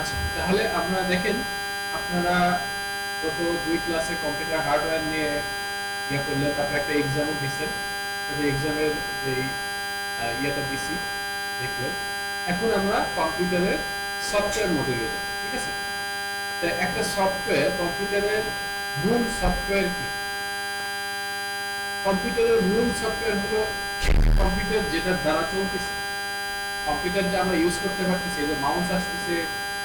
আচ্ছা, তাহলে আপনারা দেখেন, আপনারা গত 2 ক্লাসে কম্পিউটার হার্ডওয়্যার নিয়ে ইয়ে করলেন, তারপর একটা এক্সামও দিচ্ছেন। এক্সামের যে ইয়েটা দিছি দেখলেন। এখন আমরা কম্পিউটারের সফটওয়্যার মডিউলে যাব, ঠিক আছে? তো একটা সফটওয়্যার, কম্পিউটারের মূল সফটওয়্যার কি? কম্পিউটারের মূল সফটওয়্যার হলো কম্পিউটার যেটার দ্বারা চলতেছে। কম্পিউটার যে আমরা ইউজ করতে পারতেছি, যে মাউস আসতেছে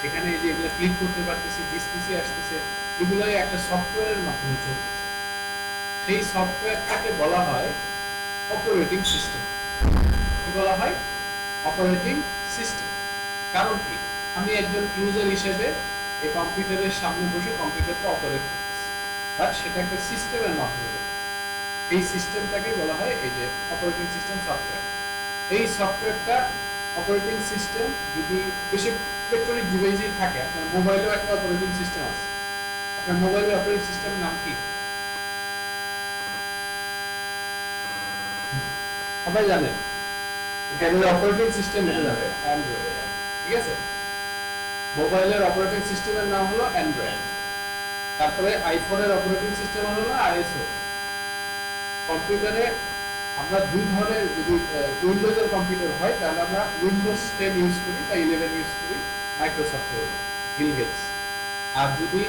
এখানে, যে এগুলো ক্লিক করতে পারতেছি, ডিসপিসি আসতেছে, এগুলোই একটা সফটওয়্যারের মাধ্যমে চলতেছে। সেই সফটওয়্যারটাকে বলা হয় অপারেটিং সিস্টেম। কি বলা হয়? Operating system. কারণ কি? আমি একজন ইউজার হিসেবে এই কম্পিউটারের সামনে বসে কম্পিউটারটা অপারেট করতেছি, বাট সেটা একটা সিস্টেমের মাধ্যমে করতেছি। এই সিস্টেমটাকে বলা হয় এই যে অপারেটিং সিস্টেম সফটওয়্যার। এই সফটওয়্যারটা, অপারেটিং সিস্টেম যদি বেশি ইলেকট্রনিক ডিভাইসেই থাকে, আপনার মোবাইলেও একটা অপারেটিং সিস্টেম আছে। আপনার মোবাইলের অপারেটিং সিস্টেমের নাম কি? সবাই জানেন? অপারেটিং সিস্টেম এটা জানেন, অ্যান্ড্রয়েড। ঠিক আছে? মোবাইলের অপারেটিং সিস্টেমের নাম হলো অ্যান্ড্রয়েড। তারপরে আইফোনের অপারেটিং সিস্টেম হলো আইএসও। কম্পিউটারে আমরা দুই ধরনের, যদি উইন্ডোজের কম্পিউটার হয় তাহলে আমরা উইন্ডোজ 10 ইউজ করি বা 11 ইউজ করি, মাইক্রোসফটের, বিল গেটস। আর যদি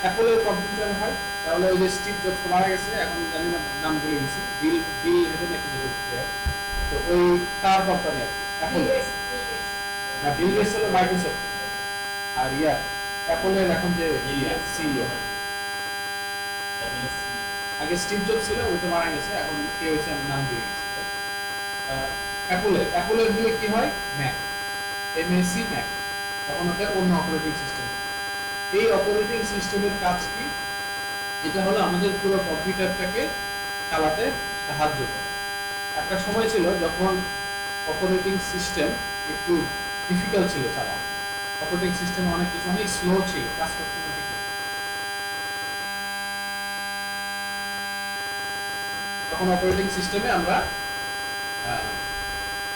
অ্যাপলের কম্পিউটার হয় তাহলে ওই যে স্টিভ জবস মারা গেছে, এখন জানি না নাম ভুলে গেছি, বিল বিল হেডে নাকি যে, তো ওই তার কোম্পানি আর কি, অ্যাপল না, বিল গেটস হলো মাইক্রোসফট। আর অ্যাপলের এখন যে সিইও, আগে স্টিভ জবস ছিল, ওই তো মারা গেছে, এখন কে হয়েছে আমি নাম দিয়ে গেছি। অ্যাপলের হলে কি হয়? ম্যাক, এমএসি ম্যাক, তখন ওটা অন্য অপারেটিং সিস্টেম। এই অপারেটিং সিস্টেমের কাজ কি? এটা হলো আমাদের পুরো কম্পিউটারটাকে চালাতে সাহায্য করে। একটা সময় ছিল যখন অপারেটিং সিস্টেম একটু ডিফিকাল্ট ছিল চালানো, অপারেটিং সিস্টেম অনেক কিছু অনেক স্লো ছিল, কাজ করতে না ঠিক মতো। তখন অপারেটিং সিস্টেমে আমরা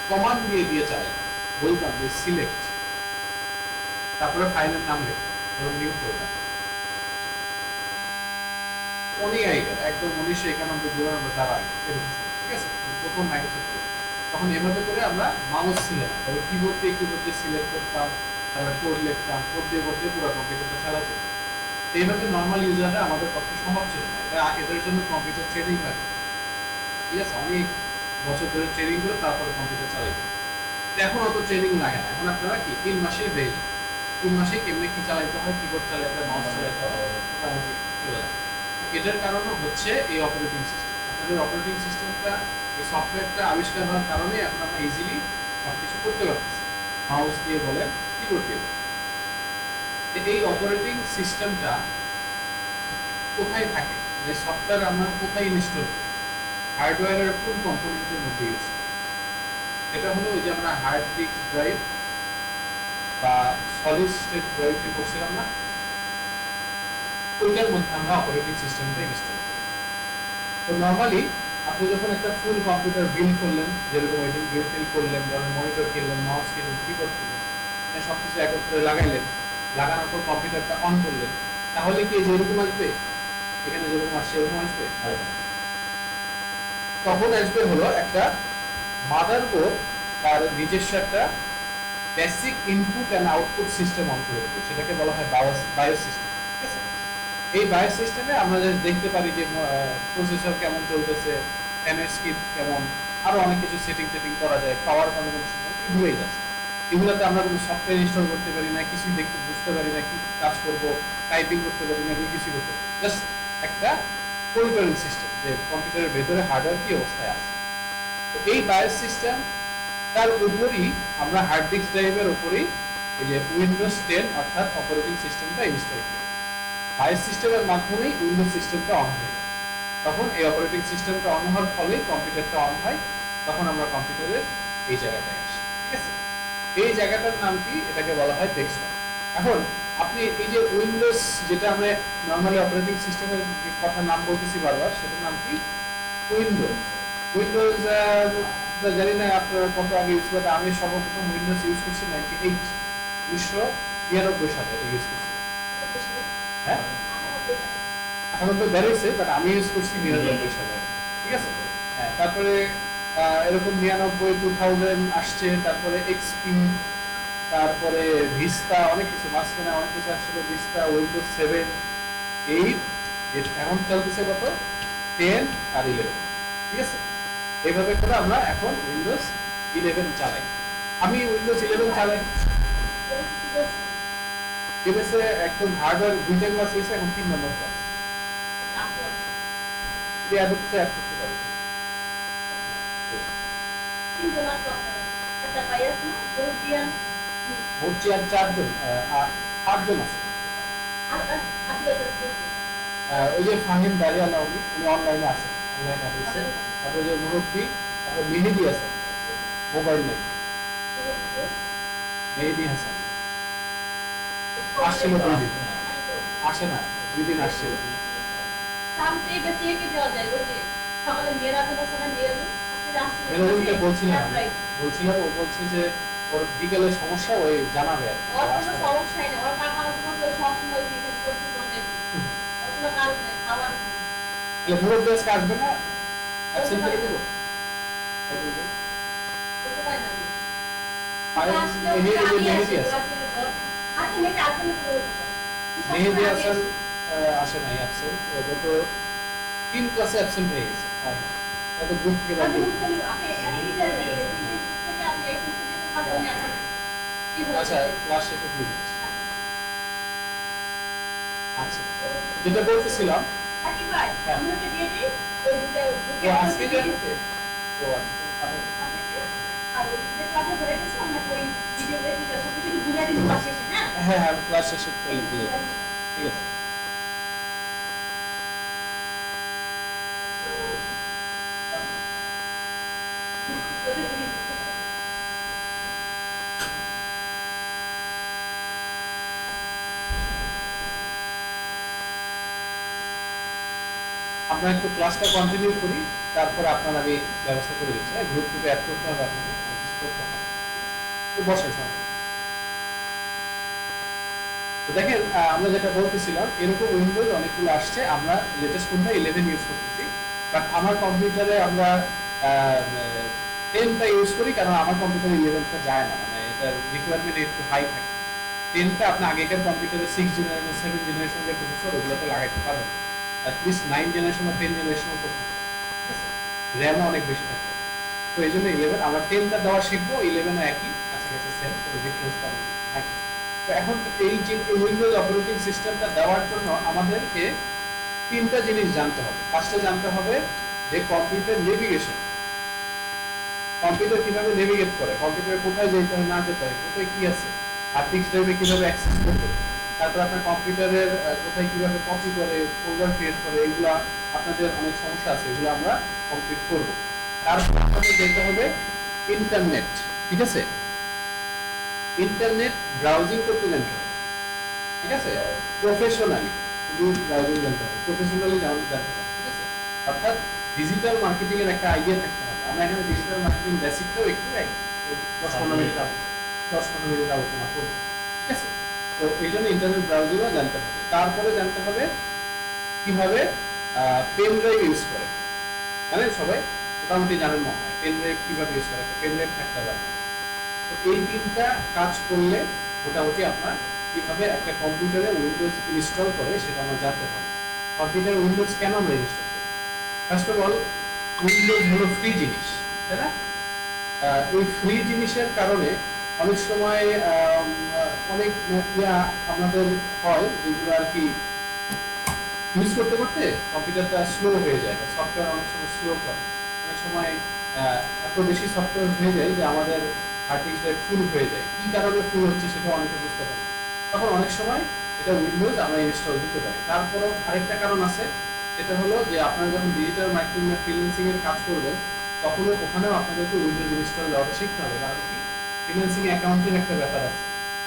কমান্ড দিয়ে দিয়ে চালাই, বলতাম যে সিলেক্ট, তারপরে ফাইলের নাম লিখতাম, ধরুন নিউ ফোল্ডার, অনেক আগেকার, একদম 1991-92 তার আগে এরকম সময়, ঠিক আছে? প্রথম মাইক্রোসফট। তখন এভাবে করে আমরা মাউস ছিল না, তবে কিবোর্ড দিয়ে সিলেক্ট করতাম, তারপরে কোড লিখতাম, কোড দিয়ে পুরো কম্পিউটারটা চালাতো। এইভাবে নর্মাল ইউজাররা আমাদের পক্ষে সম্ভব ছিল না, এটা এদের জন্য কম্পিউটার ট্রেনিং লাগে, ঠিক আছে? অনেক বছর ধরে ট্রেনিং করে তারপরে কম্পিউটার চালাইতে। এখন অত ট্রেনিং লাগে না, এখন আপনারা কি 3 মাসেই হয়ে যায়। 3 মাসে কেমনে কি চালাইতে হয়, কিবোর্ড চালাইতে হয়, মাউস চালাইতে হয়, মোটামুটি চলে যায়। এটার কারণও হচ্ছে এই অপারেটিং সিস্টেম। আপনাদের অপারেটিং সিস্টেমটা, এই সফটওয়্যারটা আবিষ্কার হওয়ার কারণে এখন আমরা ইজিলি সবকিছু করতে পারতেছি, মাউস দিয়ে বলেন, কিবোর্ড দিয়ে বলেন। এই অপারেটিং সিস্টেমটা কোথায় থাকে, এই সফটওয়্যার আমরা কোথায় ইনস্টল করি, হার্ডওয়্যারের কোন কম্পোনেন্টের মধ্যে ইউজ করি? এটা হলো ওই যে আমরা হার্ড ডিস্ক ড্রাইভ বা সলিড স্টেট ড্রাইভে করছিলাম না, ওইটার মধ্যে আমরা অপারেটিং সিস্টেমটা ইনস্টল করি। তো নর্মালি আপনি যখন একটা ফুল কম্পিউটার বিল্ড করলেন, যেরকম ওইদিন বিল্ড করলেন, ধরেন মনিটর কিনলেন, মাউস কিনলেন, কিবোর্ড কিনলেন, সবকিছু একত্রে লাগাইলেন, লাগানোর পর কম্পিউটারটা অন করলেন, তাহলে কি যেরকম আসবে, এখানে যেরকম আসছে এরকম আসবে? তখন আসবে হলো একটা মাদারবোর্ড তার নিজস্ব একটা basic input and output system on করে দেবে, সেটাকে বলা হয় বায়োস সিস্টেম, ঠিক আছে? এই বায়োস সিস্টেমে আমরা জাস্ট দেখতে পারি যে প্রসেসর কেমন চলতেছে, ফ্যানের স্পিড কেমন, আরো অনেক কিছু সেটিং টেটিং করা যায়, পাওয়ার কোনো কোনো সময় এগুলোই যাচ্ছে। এগুলোতে আমরা কোনো সফটওয়্যার ইনস্টল করতে পারি না, কিছুই দেখতে বুঝতে পারি না, কি কাজ করবো, টাইপিং করতে পারি না, এগুলো কিছুই করতে পারি, জাস্ট একটা মনিটরিং সিস্টেম যে কম্পিউটারের ভেতরে হার্ডওয়্যার কি অবস্থায় আছে। তো এই বায়োস সিস্টেম তার উপরই আমরা হার্ড ডিস্ক ড্রাইভের উপরেই এই যে উইন্ডোজ 10 অর্থাৎ অপারেটিং সিস্টেমটা ইনস্টল করি। বায়োস সিস্টেমের মাধ্যমেই উইন্ডোজ সিস্টেমটা অন হয়ে যায়। তখন এই অপারেটিং সিস্টেমটা অন হওয়ার ফলেই কম্পিউটারটা অন হয়, তখন আমরা কম্পিউটারের এই জায়গাটায় আসি, ঠিক আছে? এই জায়গাটার নাম কি? এটাকে বলা হয় ডেস্কটপ। এখন আপনি এই যে উইন্ডোজ, যেটা আমরা নর্মালি অপারেটিং সিস্টেমের কথা নাম বলতেছি বারবার, সেটার নাম কি? উইন্ডোজ। উইন্ডোজ জানি না আপনারা কত আগে ইউজ করেন, আমি সর্বপ্রথম উইন্ডোজ ইউজ করছি 98। 1992 সালে এটা ইউজ করছি। হ্যাঁ 98 বের হয়েছে, বাট আমি ইউজ করছি 99 সালে, ঠিক আছে। হ্যাঁ তারপরে এরকম 99, 2000 আসছে, তারপরে এক্সপি, তারপরে ভিস্তা, অনেক কিছু মাঝখানে অনেক কিছু আসছিল, ভিস্তা, উইন্ডোজ 7, 8, এখন চলতেছে কত 10 আর 11, ঠিক আছে। এইভাবে করে আমরা এখন উইন্ডোজ 11 চালাই। আমি উইন্ডোজ 11 চালাই এমএসে একদম হার্ডওয়্যার 2টা ক্লাস হয়েছে, এখন 3 নম্বর ক্লাস দিয়ে অ্যাড করতে পারি। হচ্ছে আর 4 জন 8 জন আছে। ওই যে ফাহিম দাঁড়িয়ালা উনি অনলাইনে আছেন, অনলাইনে আছে। তারপরে যে মুরব্বী, তারপরে মেহেদি আছে, মোবাইল নেই, মেহেদি হাসান আসছিল 2 দিন, আসে না 2 দিন আসছিল। মেরাজুলকে বলছিলাম ও বলছে যে ওর বিকেলে সমস্যা, ওই জানাবে আর কি। মুরব্বী আজকে আসবে না, অ্যাবসেন্ট করে দেবো। মেহেদি হাসান আসে নাই, অ্যাবসেন্ট, গত 3 ক্লাসে অ্যাবসেন্ট হয়ে গেছে। এত গ্রুপ থেকে বাদ দিয়ে। আচ্ছা ক্লাস শেষে দিয়ে দিচ্ছি। আচ্ছা যেটা বলতেছিলাম আজকে যে হ্যাঁ হ্যাঁ ক্লাস শেষে ঠিক আছে। আমরা একটু ক্লাসটা কন্টিনিউ করি, তারপর আপনার আমি ব্যবস্থা করে দিচ্ছি। গ্রুপ গ্রুপে অ্যাড করতে হবে, আপনাকে কিছু করতে হবে। তো বসে সময় তো দেখেন, আমরা যেটা বলতেছিলাম এরকম উইন্ডোজ অনেকগুলো আসছে। আমরা লেটেস্ট কোনটা 11 ইউজ করতেছি, বাট আমার কম্পিউটারে আমরা 10টা ইউজ করি, কারণ আমার কম্পিউটারে 11টা যায় না, মানে এটার রিকোয়ারমেন্ট একটু হাই থাকে। 10টা আপনি আগেকার কম্পিউটারে 6 জেনারেশন 7 জেনারেশনের প্রসেসর ওগুলোতে লাগাইতে পারবেন, অ্যাটলিস্ট 9 জেনারেশন বা 10 জেনারেশন করতে হবে, ঠিক আছে। র্যামও অনেক বেশি থাকে, তো এই জন্য 11 আমরা 10টা দেওয়া শিখবো, 11ও একই কাছাকাছি সেম, কোনো ডিফারেন্স তেমন থাকে। তো এখন এই যে উইন্ডোজ অপারেটিং সিস্টেমটা দেওয়ার জন্য আমাদেরকে 3টা জিনিস জানতে হবে। ফার্স্টে জানতে হবে যে কম্পিউটার নেভিগেশন, কম্পিউটার কিভাবে নেভিগেট করে, কম্পিউটারে কোথায় যেতে হয় না যেতে হয়, কোথায় কি আছে, হার্ড ডিস্ক ড্রাইভে কিভাবে অ্যাক্সেস করবে, তারপর আপনার কম্পিউটারের কোথায় কিভাবে কপি করে ফোল্ডার ক্রিয়েট করে, এগুলো আপনাদের অনেক সমস্যা আছে, এগুলো আমরা কমপ্লিট করব। তারপর আমাদের যেতে হবে ইন্টারনেট, ঠিক আছে। ইন্টারনেট ব্রাউজিং করতে জানতে হবে, ঠিক আছে। প্রফেশনালি ব্রাউজিং জানতে হবে, প্রফেশনালি জানতে হবে, ঠিক আছে। অর্থাৎ ডিজিটাল মার্কেটিং এর একটা আইডিয়া থাকতে হবে। আমরা এখানে ডিজিটাল মার্কেটিং বেসিকটাও একটু 10-15 মিনিট আলোচনা করব, ঠিক আছে। তো এই জন্য ইন্টারনেট ব্রাউজিংও জানতে হবে। তারপরে জানতে হবে কিভাবে পেন ড্রাইভ ইউজ করে, জানেন সবাই মোটামুটি জানেন মনে হয় পেন ড্রাইভ কিভাবে ইউজ করে, পেন ড্রাইভ থাকতে হবে। তো এই 3টা কাজ করলে মোটামুটি আপনার কিভাবে একটা কম্পিউটারে উইন্ডোজ ইনস্টল করে সেটা আমরা জানতে পারবো। কম্পিউটারে উইন্ডোজ কেন আমরা ইনস্টল করি? ফার্স্ট অফ অল উইন্ডোজ হলো ফ্রি জিনিস, তাই না? এই ফ্রি জিনিসের কারণে অনেক সময় অনেক আমাদের হয় যেগুলো আর কি ইউজ করতে করতে কম্পিউটারটা স্লো হয়ে যায়, বা সফটওয়্যার অনেক সময় স্লো করে, অনেক সময় এত বেশি সফটওয়্যার হয়ে যায় যে আমাদের হার্ড ডিস্ক ড্রাইভ ফুল হয়ে যায়। কি কারণে ফুল হচ্ছে সেটা অনেকে বুঝতে পারে, তখন অনেক সময় এটা উইন্ডোজ আমরা ইনস্টল দিতে পারি। তারপরেও আরেকটা কারণ আছে, সেটা হলো যে আপনারা যখন ডিজিটাল মার্কেটিং বা ফ্রিল্যান্সিং এর কাজ করবেন তখন ওখানেও আপনাদেরকে উইন্ডোজ ইনস্টল দেওয়াটা শিখতে হবে, কারণ কি ফ্রিল্যান্সিং অ্যাকাউন্টের একটা ব্যাপার আছে।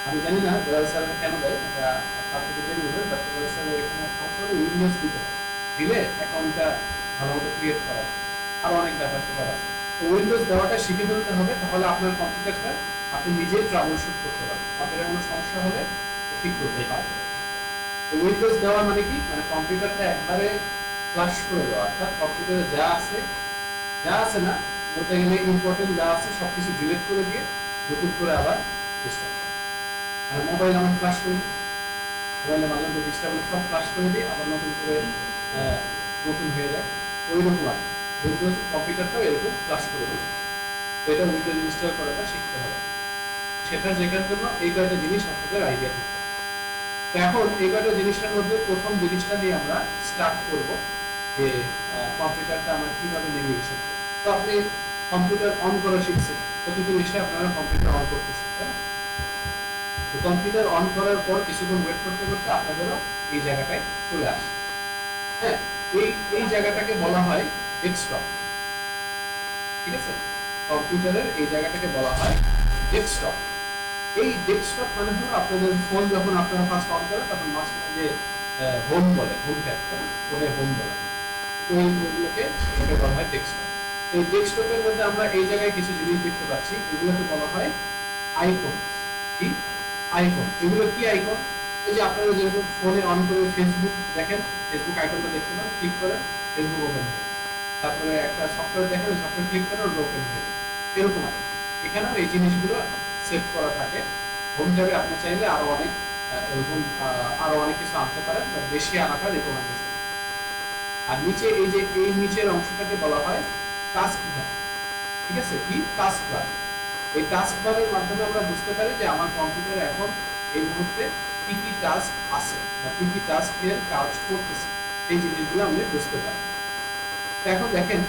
আমি জানি না দয়াল স্যার কেন দেয়, এটা তার থেকে জেনে নেবেন, বাট দয়াল স্যার এখানে সমস্যা উইন্ডোজ দিতে হবে, দিলে অ্যাকাউন্টটা ভালো মতো ক্রিয়েট করা, আরো অনেক ব্যাপার স্যাপার আছে। তো উইন্ডোজ দেওয়াটা শিখে ফেলতে হবে, তাহলে আপনার কম্পিউটারটা আপনি নিজেই ট্রাবল শুট করতে পারবেন, কম্পিউটারে কোনো সমস্যা হলে ঠিক করতে পারবেন। তো উইন্ডোজ দেওয়া মানে কি, মানে কম্পিউটারটা একবারে ফ্লাশ করে দেওয়া, অর্থাৎ কম্পিউটারে যা আছে না, বলতে গেলে ইম্পর্টেন্ট যা আছে সবকিছু ডিলিট করে দিয়ে নতুন করে আবার চেষ্টা করা। মানে মোবাইল আমরা ফ্লাশ করি, মোবাইলে মাঝে মধ্যে ডিস্টার্ব সব ফ্লাশ করে দিই, আবার নতুন করে নতুন হয়ে যায়, ওই রকম আর উইন্ডোজ কম্পিউটারটাও এরকম ফ্লাশ করে দেবে। তো এটা উইন্ডোজ ইনস্টল করাটা শিখতে হবে, সেটা শেখার জন্য এই কয়টা জিনিস আপনাদের আইডিয়া থাকতে হবে। তো এখন এই কয়টা জিনিসের মধ্যে প্রথম জিনিসটা দিয়ে আমরা স্টার্ট করব যে কম্পিউটারটা আমরা কিভাবে নেভিগেশন করব। তো আপনি কম্পিউটার অন করা শিখছেন, প্রতিদিন এসে আপনারা কম্পিউটার অন করতেছেন, তাই না? তো কম্পিউটার অন করার পর কিছুক্ষণ ওয়েট করতে করতে আপনাদেরও এই জায়গাটায় চলে আসে। হ্যাঁ, এই জায়গাটাকে বলা হয় ডেস্কটপ, ঠিক আছে? কম্পিউটারের এই জায়গাটাকে বলা হয় ডেস্কটপ। এই ডেস্কটপ মানে হলো আপনাদের ফোন যখন আপনারা ফার্স্ট অন করেন তখন মাঝখানে যে হোম বলে, হোম ট্যাব, তাই না? ফোনে হোম বলে, তো এই ফোনগুলোকে এটাকে বলা হয় ডেস্কটপ। এই ডেস্কটপের মধ্যে আমরা এই জায়গায় কিছু জিনিস দেখতে পাচ্ছি, এগুলোকে বলা হয় আইকন। কি আইকন? এগুলো কি আইকন? এই যে আপনারা যেরকম ফোনে অন করে ফেসবুক দেখেন, ফেসবুক আইকনটা দেখতে পান, ক্লিক করেন, ফেসবুক ওপেন হয়ে যায়। তারপরে একটা সফটওয়্যার দেখেন, সফটওয়্যার ক্লিক করেন, ওটা ওপেন হয়ে যায়। এরকম আর এখানেও এই জিনিসগুলো সেভ করা থাকে। হোম ট্যাবে আপনি চাইলে আরো অনেক এরকম আরো অনেক কিছু আনতে পারেন, বা বেশি আনাটা রিকমেন্ডেশন। আর নিচে এই যে এই নিচের অংশটাকে বলা হয় টাস্ক বার, ঠিক আছে? কি টাস্ক বার? এই টাস্ক বারের মাধ্যমে আমরা বুঝতে পারি যে আমার কম্পিউটারে এখন এই মুহূর্তে কি কি টাস্ক আছে বা কি কি টাস্কের কাজ করতেছে, এই জিনিসগুলো আমি বুঝতে পারি। তো এখন দেখেন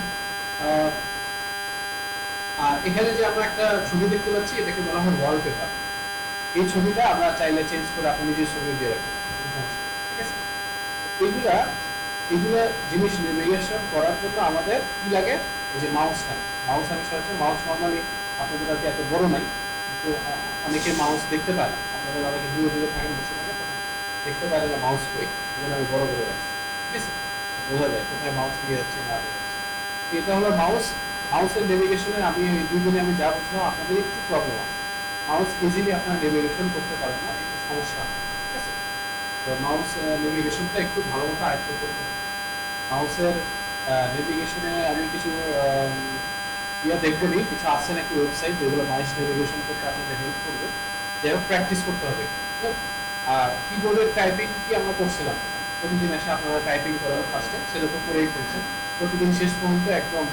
এখানে যে আমরা একটা ছবি দেখতে পাচ্ছি, এটাকে বলা হয় ওয়ালপেপার। এই ছবিটা আমরা চাইলে চেঞ্জ করে আপনি নিজের ছবি দিয়ে রাখতে পারেন, ঠিক আছে? এগুলা এগুলা জিনিস নেভিগেশন করার জন্য আমাদের কি লাগে? এই যে মাউস থাকে, মাউস আমি সরাসরি মাউস নর্মালি আপনাদের কাছে এত বড় নাই, কিন্তু অনেকে মাউস দেখতে পায় না, আপনাদের অনেকে দূরে দূরে থাকেন, বসে থাকেন, দেখতে পারে না মাউস কই, এজন্য আমি বড় করে রাখছি, ঠিক আছে? বোঝা যায় কোথায় মাউস নিয়ে যাচ্ছে না যাচ্ছে। এটা হলো মাউস। মাউসের নেভিগেশনে আমি এই দুই দিনে আমি যা বুঝলাম, আপনাদের একটু প্রবলেম আছে, মাউস ইজিলি আপনারা নেভিগেশন করতে পারেন না, একটু সমস্যা হয়, ঠিক আছে? তো মাউস নেভিগেশনটা একটু ভালো মতো আয়ত্ত করতে হবে। মাউসের নেভিগেশনে আমি কিছু দেখবো নি, কিছু আছে নাকি ওয়েবসাইট যেগুলো মাউস নেভিগেশন করতে আপনাদের হেল্প করবে, যাই হোক প্র্যাকটিস করতে হবে। আর কিবোর্ডের টাইপিং কি আমরা করছিলাম, প্রতিদিন এসে আপনারা টাইপিং করেন ফার্স্টে, সেটা তো করেই ফেলছেন, প্রতিদিন শেষ পর্যন্ত একদম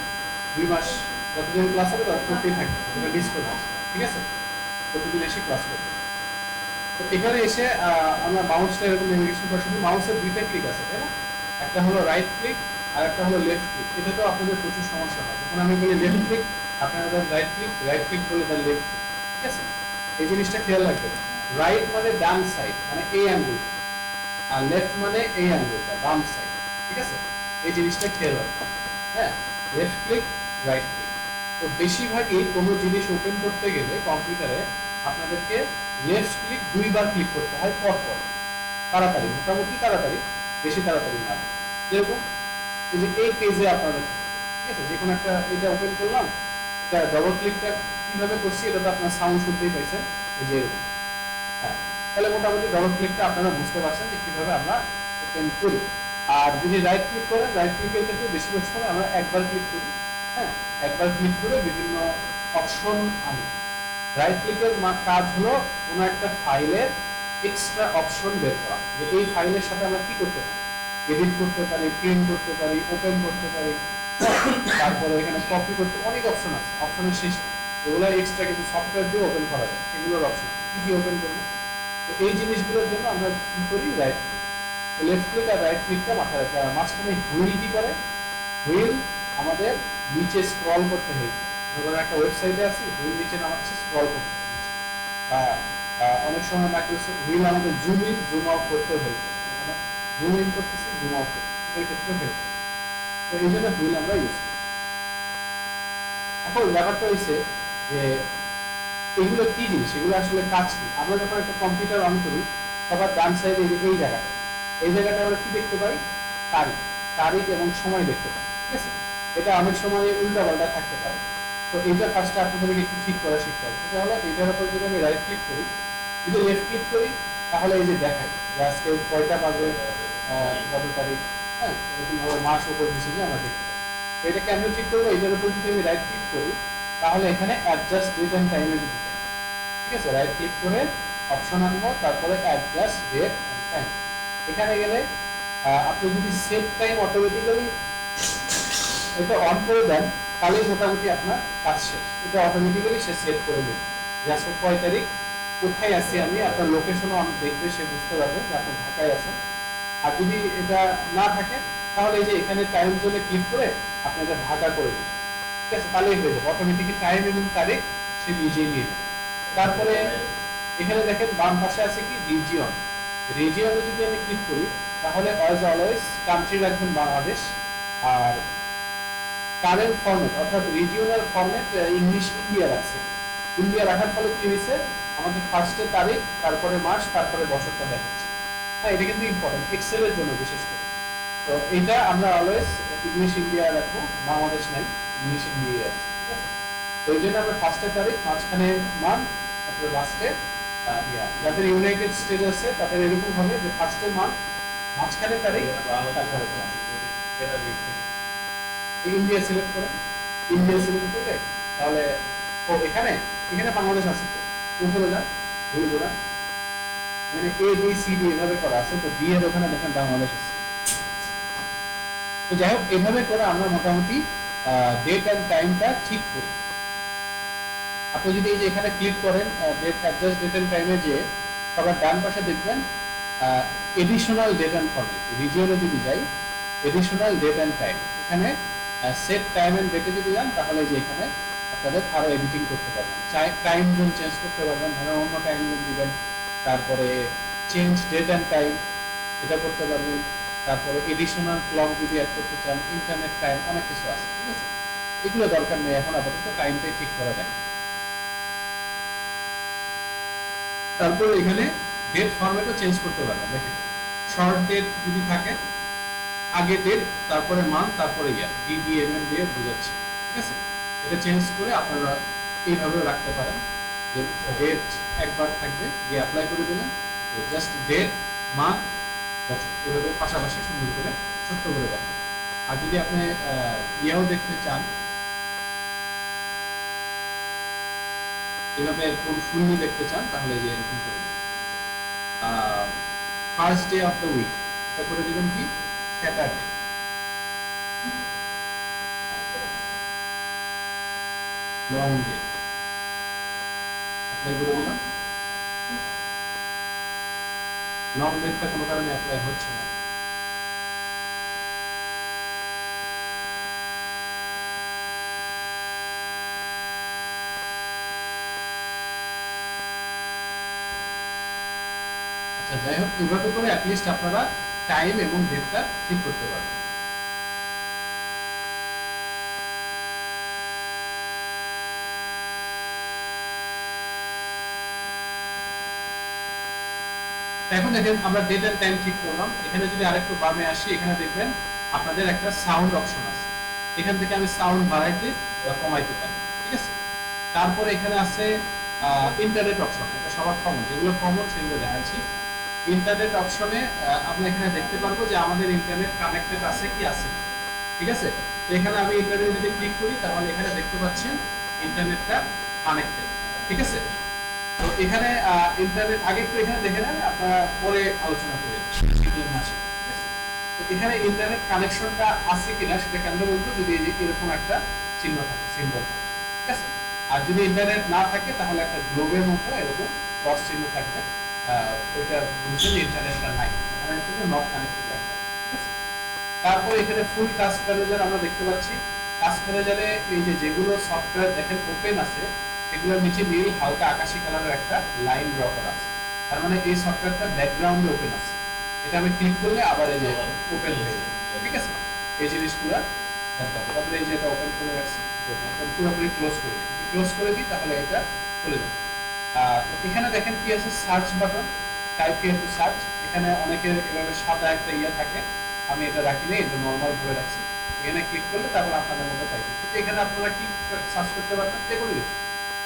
2 মাস যতদিন ক্লাস হবে তত করতেই থাকবে, ওটা মিস করবে, ঠিক আছে? প্রতিদিন এসে ক্লাস করবে। তো এখানে এসে আমরা মাউসটা এরকম নেভিগেশন করার সময় মাউসের দুইটা ক্লিক আছে, তাই না? একটা হলো রাইট ক্লিক আর একটা হলো লেফট ক্লিক। এটা তো আপনাদের প্রচুর সমস্যা হয়, যখন আমি বলি লেফট ক্লিক আপনারা দেন রাইট ক্লিক বলে দেন লেফট ক্লিক, ঠিক আছে? এই জিনিসটা খেয়াল রাখবেন, রাইট মানে ডান সাইড, মানে এই আঙ্গুল, আর লেফট মানে এই আঙ্গুলটা, বাম সাইড, ঠিক আছে? এই জিনিসটা খেয়াল রাখবেন। হ্যাঁ, লেফট ক্লিক, রাইট ক্লিক। তো বেশিরভাগই কোনো জিনিস ওপেন করতে গেলে কম্পিউটারে আপনাদেরকে লেফট ক্লিক 2 বার ক্লিক করতে হয় পর পর, তাড়াতাড়ি, মোটামুটি তাড়াতাড়ি, বেশি তাড়াতাড়ি না। যেরকম এই যে এই পেজে আপনাদের, ঠিক আছে, যে কোনো একটা এটা ওপেন করলাম, এটা ডবল ক্লিকটা কিভাবে করছি এটা তো আপনার সাউন্ড শুনতেই পাইছেন, এই যে এরকম। হ্যাঁ, তাহলে মোটামুটি ডবল ক্লিকটা আপনারা বুঝতে পারছেন যে কিভাবে আমরা ওপেন করি। আর যদি রাইট ক্লিক করেন, রাইট ক্লিকের ক্ষেত্রে বেশিরভাগ সময় আমরা একবার ক্লিক করি। হ্যাঁ, একবার ক্লিক করে বিভিন্ন অপশন আনি। রাইট ক্লিকের কাজ হলো কোনো একটা ফাইলের এক্সট্রা অপশন বের করা, যে এই ফাইলের সাথে আমরা কি করতে পারি, এডিট করতে পারি, প্রিন্ট করতে পারি, ওপেন করতে পারি, তারপরে এখানে কপি করতে, অনেক অপশন আছে, অপশনের শেষ নেই। এগুলো এক্সট্রা কিছু সফটওয়্যার দিয়ে ওপেন করা যায়, সেগুলোর অপশন কি কি ওপেন করবো। তো এই জিনিসগুলোর জন্য আমরা কি করি, রাইট ক্লিক। লেফট ক্লিক আর রাইট ক্লিকটা মাথায় রাখতে হবে। মাঝখানে হুইল কি করে, হুইল আমাদের নিচে স্ক্রল করতে হেল্প করে। ধরুন একটা ওয়েবসাইটে আছি, হুইল নিচে নামাচ্ছে, স্ক্রল করতে, বা অনেক সময় মাইক্রোসফট হুইল আমাদের জুম ইন জুম আউট করতেও হেল্প করে, জুম ইন করতেছি, জুম আউট করতেছি, এর ক্ষেত্রেও হেল্প করে। তো এই জন্য হুইল আমরা ইউজ করি। এখন ব্যাপারটা হয়েছে যে এগুলো কি জিনিস, এগুলো আসলে কাজ কি। আমরা যখন একটা কম্পিউটার অন করি, সবার ডান সাইডে এই জায়গাটা, এই জায়গাটা আমরা কি দেখতে পাই, তারিখ, তারিখ এবং সময় দেখতে পাই, ঠিক আছে? এটা অনেক সময় উল্টা পাল্টা থাকতে পারে। তো তো এইটা ফার্স্টে আপনাদেরকে একটু ঠিক করা শিখতে হবে। সেটা হলো এইটার উপর যদি আমি রাইট ক্লিক করি, যদি লেফট ক্লিক করি তাহলে এই যে দেখায় যে আজকে কয়টা বাজে, কত তারিখ, হ্যাঁ, এরকম ভাবে মাস উপর নিচে যে আমরা দেখতে পাই। তো এটা কেমন ঠিক করবো, এটার উপর যদি আমি রাইট ক্লিক করি তাহলে এখানে অ্যাডজাস্ট ডেট অ্যান্ড টাইমে যদি যাই, ঠিক আছে, রাইট ক্লিক করে অপশন আনবো, তারপরে অ্যাডজাস্ট ডেট অ্যান্ড টাইম। এখানে গেলে আপনি যদি সেট টাইম অটোমেটিক্যালি এটা অন করে দেন তাহলে মোটামুটি আপনার কাজ শেষ। এটা অটোমেটিক্যালি সে সেট করে দেবে যে আজকে কয় তারিখ, কোথায় আছি আমি, আপনার লোকেশনও আমি দেখবে, সে বুঝতে পারবে যে আপনি ঢাকায় আছেন। আর যদি এটা না থাকে তাহলে এই যে এখানে টাইম জোনে ক্লিক করে আপনি এটা ঢাকা করে দেবেন, ঠিক আছে, তাহলেই হয়ে যাবে অটোমেটিক্যালি টাইম এবং তারিখ সে নিজেই নিয়ে নেবে। তারপরে এখানে দেখেন বাম পাশে আছে কি রিজিয়ন, রিজিয়নে যদি আমি ক্লিক করি তাহলে অ্যাজ অলওয়েজ কান্ট্রি রাখবেন বাংলাদেশ, আর কারেন্ট ফরম্যাট অর্থাৎ রিজিওনাল ফরম্যাট ইংলিশ ইন্ডিয়া রাখছে। ইন্ডিয়া রাখার ফলে কি হয়েছে, আমাদের ফার্স্টে তারিখ, তারপরে মাস, তারপরে বছরটা দেখাচ্ছে। হ্যাঁ, এটা কিন্তু ইম্পর্টেন্ট এক্সেলের জন্য বিশেষ করে। তো এটা আমরা অলওয়েজ ইংলিশ ইন্ডিয়া রাখবো, বাংলাদেশ নাই, ইংলিশ ইন্ডিয়া আছে, ঠিক আছে। তো এই জন্য আমরা ফার্স্টে তারিখ, মাঝখানে মান, তারপরে লাস্টে ইয়া। যাদের ইউনাইটেড স্টেট আছে তাদের এরকম হবে যে ফার্স্টে মান, মাঝখানে তারিখ, তারপরে ইন্ডিয়া সিলেক্ট করেন। ইন্ডিয়া সিলেক্ট করলে তাহলে ও এখানে এখানে বাংলাদেশ আছে, তো উপরে যান, দুই গোড়া, মানে এ বি সি ডি এভাবে করা আছে, তো বি এর ওখানে দেখেন বাংলাদেশ আছে। তো যাই হোক, এভাবে করে আমরা মোটামুটি ডেট অ্যান্ড টাইমটা ঠিক করি। আপনি যদি এই যে এখানে ক্লিক করেন ডেট অ্যাডজাস্ট ডেট অ্যান্ড টাইমে, যে সবার ডান পাশে দেখবেন এডিশনাল ডেট অ্যান্ড ফরম্যাট, রিজিয়নে যদি যাই এডিশনাল ডেট অ্যান্ড টাইম, এখানে সেট টাইম এন্ড ডেটে যদি যান তাহলে যে এখানে আপনাদের আরো এডিটিং করতে পারবেন, টাইম জোন চেঞ্জ করতে পারবেন, ধরেন অন্য টাইম জোন দিবেন, তারপরে চেঞ্জ ডেট অ্যান্ড টাইম এটা করতে পারবেন, তারপরে এডিশনাল ক্লক যদি অ্যাড করতে চান, ইন্টারনেট টাইম, অনেক কিছু আছে, ঠিক আছে। এগুলো দরকার নেই এখন, আপাতত টাইমটাই ঠিক করা যায়। তারপর এখানে ডেট ফরম্যাটও চেঞ্জ করতে পারবেন, দেখেন শর্ট ডেট যদি থাকে, আগে ডেট, তারপরে মান্থ, তারপরে ইয়ার, ডিডিএমএন দিয়ে বোঝাচ্ছে, ঠিক আছে। এটা চেঞ্জ করে আপনারা এইভাবে রাখতে পারেন যে ডেট একবার থাকবে, দিয়ে অ্যাপ্লাই করে দিলেন, জাস্ট ডেট, মান্থ, বছর এভাবে পাশাপাশি সুন্দর করে ছোট্ট করে দেখেন। আর যদি আপনি ইয়েও দেখতে চান, এভাবে ফুললি দেখতে চান, তাহলে যে এরকম করে first day of the week এটা করে দিবেন কি স্যাটারডে, লং ডেট অ্যাপ্লাই করে দিলাম। লং ডেটটা কোনো কারণে অ্যাপ্লাই হচ্ছে না, আচ্ছা যাই হোক, এভাবে করে অ্যাটলিস্ট আপনারা টাইম এবং ডেটটা ঠিক করতে পারবেন। এখন দেখেন আমরা ডেট এন্ড টাইম ঠিক করলাম। এখানে যদি আরেকটু বামে আসি, এখানে দেখবেন আপনাদের একটা সাউন্ড অপশন আছে, এখান থেকে আমি সাউন্ড বাড়াইতে বা কমাইতে পারি, ঠিক আছে। তারপরে এখানে আছে ইন্টারনেট অপশন, এটা সবার কমন, যেগুলো কমন সেগুলো দেখাচ্ছি। ইন্টারনেট অপশনে আমরা এখানে দেখতে পারবো যে আমাদের ইন্টারনেট কানেক্টেড আছে কি আছে না, ঠিক আছে। তো এখানে আমি ইন্টারনেট যদি ক্লিক করি তাহলে এখানে দেখতে পাচ্ছেন ইন্টারনেটটা কানেক্টেড, ঠিক আছে। তো এখানে ইন্টারনেট আগে একটু এখানে দেখে নেন, আপনারা পরে আলোচনা করেন শিখলেন না শিখলেন, ঠিক আছে। তো এখানে ইন্টারনেট কানেকশনটা আছে কিনা সেটা কেন্দ্র বলবো যদি এই যে এরকম একটা চিহ্ন থাকে, সিম্বল থাকে, ঠিক আছে। আর যদি ইন্টারনেট না থাকে তাহলে একটা গ্লোবের মতো এরকম ক্রস চিহ্ন থাকবে, ওইটা বুঝবেন যে ইন্টারনেটটা নাই, ওখানে কিন্তু নট কানেক্টেড লাগবে, ঠিক আছে। তারপর এখানে ফুল টাস্ক ম্যানেজার আমরা দেখতে পাচ্ছি। টাস্ক ম্যানেজারে এই যে যেগুলো সফটওয়্যার দেখেন ওপেন আছে, সেগুলোর নিচে নীল হালকা আকাশি কালারের একটা লাইন ড্র করা আছে, তার মানে এই সফটওয়্যারটা ব্যাকগ্রাউন্ডে ওপেন আছে। এটা আমি ক্লিক করলে আবার এই যে ওপেন হয়ে যাবে, ঠিক আছে। এই জিনিসগুলো জানতে হবে। তারপরে এই যে এটা ওপেন করে রাখছি, এটা পুরোপুরি ক্লোজ করে দিই, ক্লোজ করে দিই তাহলে এটা চলে যাবে। এখানে দেখেন কি আছে, search button, type here to search. এখানে অনেকের এভাবে সাদা একটা ইয়ে থাকে, আমি এটা রাখিনি, এটা নর্মাল ভাবে রাখছি। এখানে ক্লিক করলে তারপর আপনাদের মতো টাইপ কিন্তু এখানে আপনারা কি সার্চ করতে পারবেন যে কোনো কিছু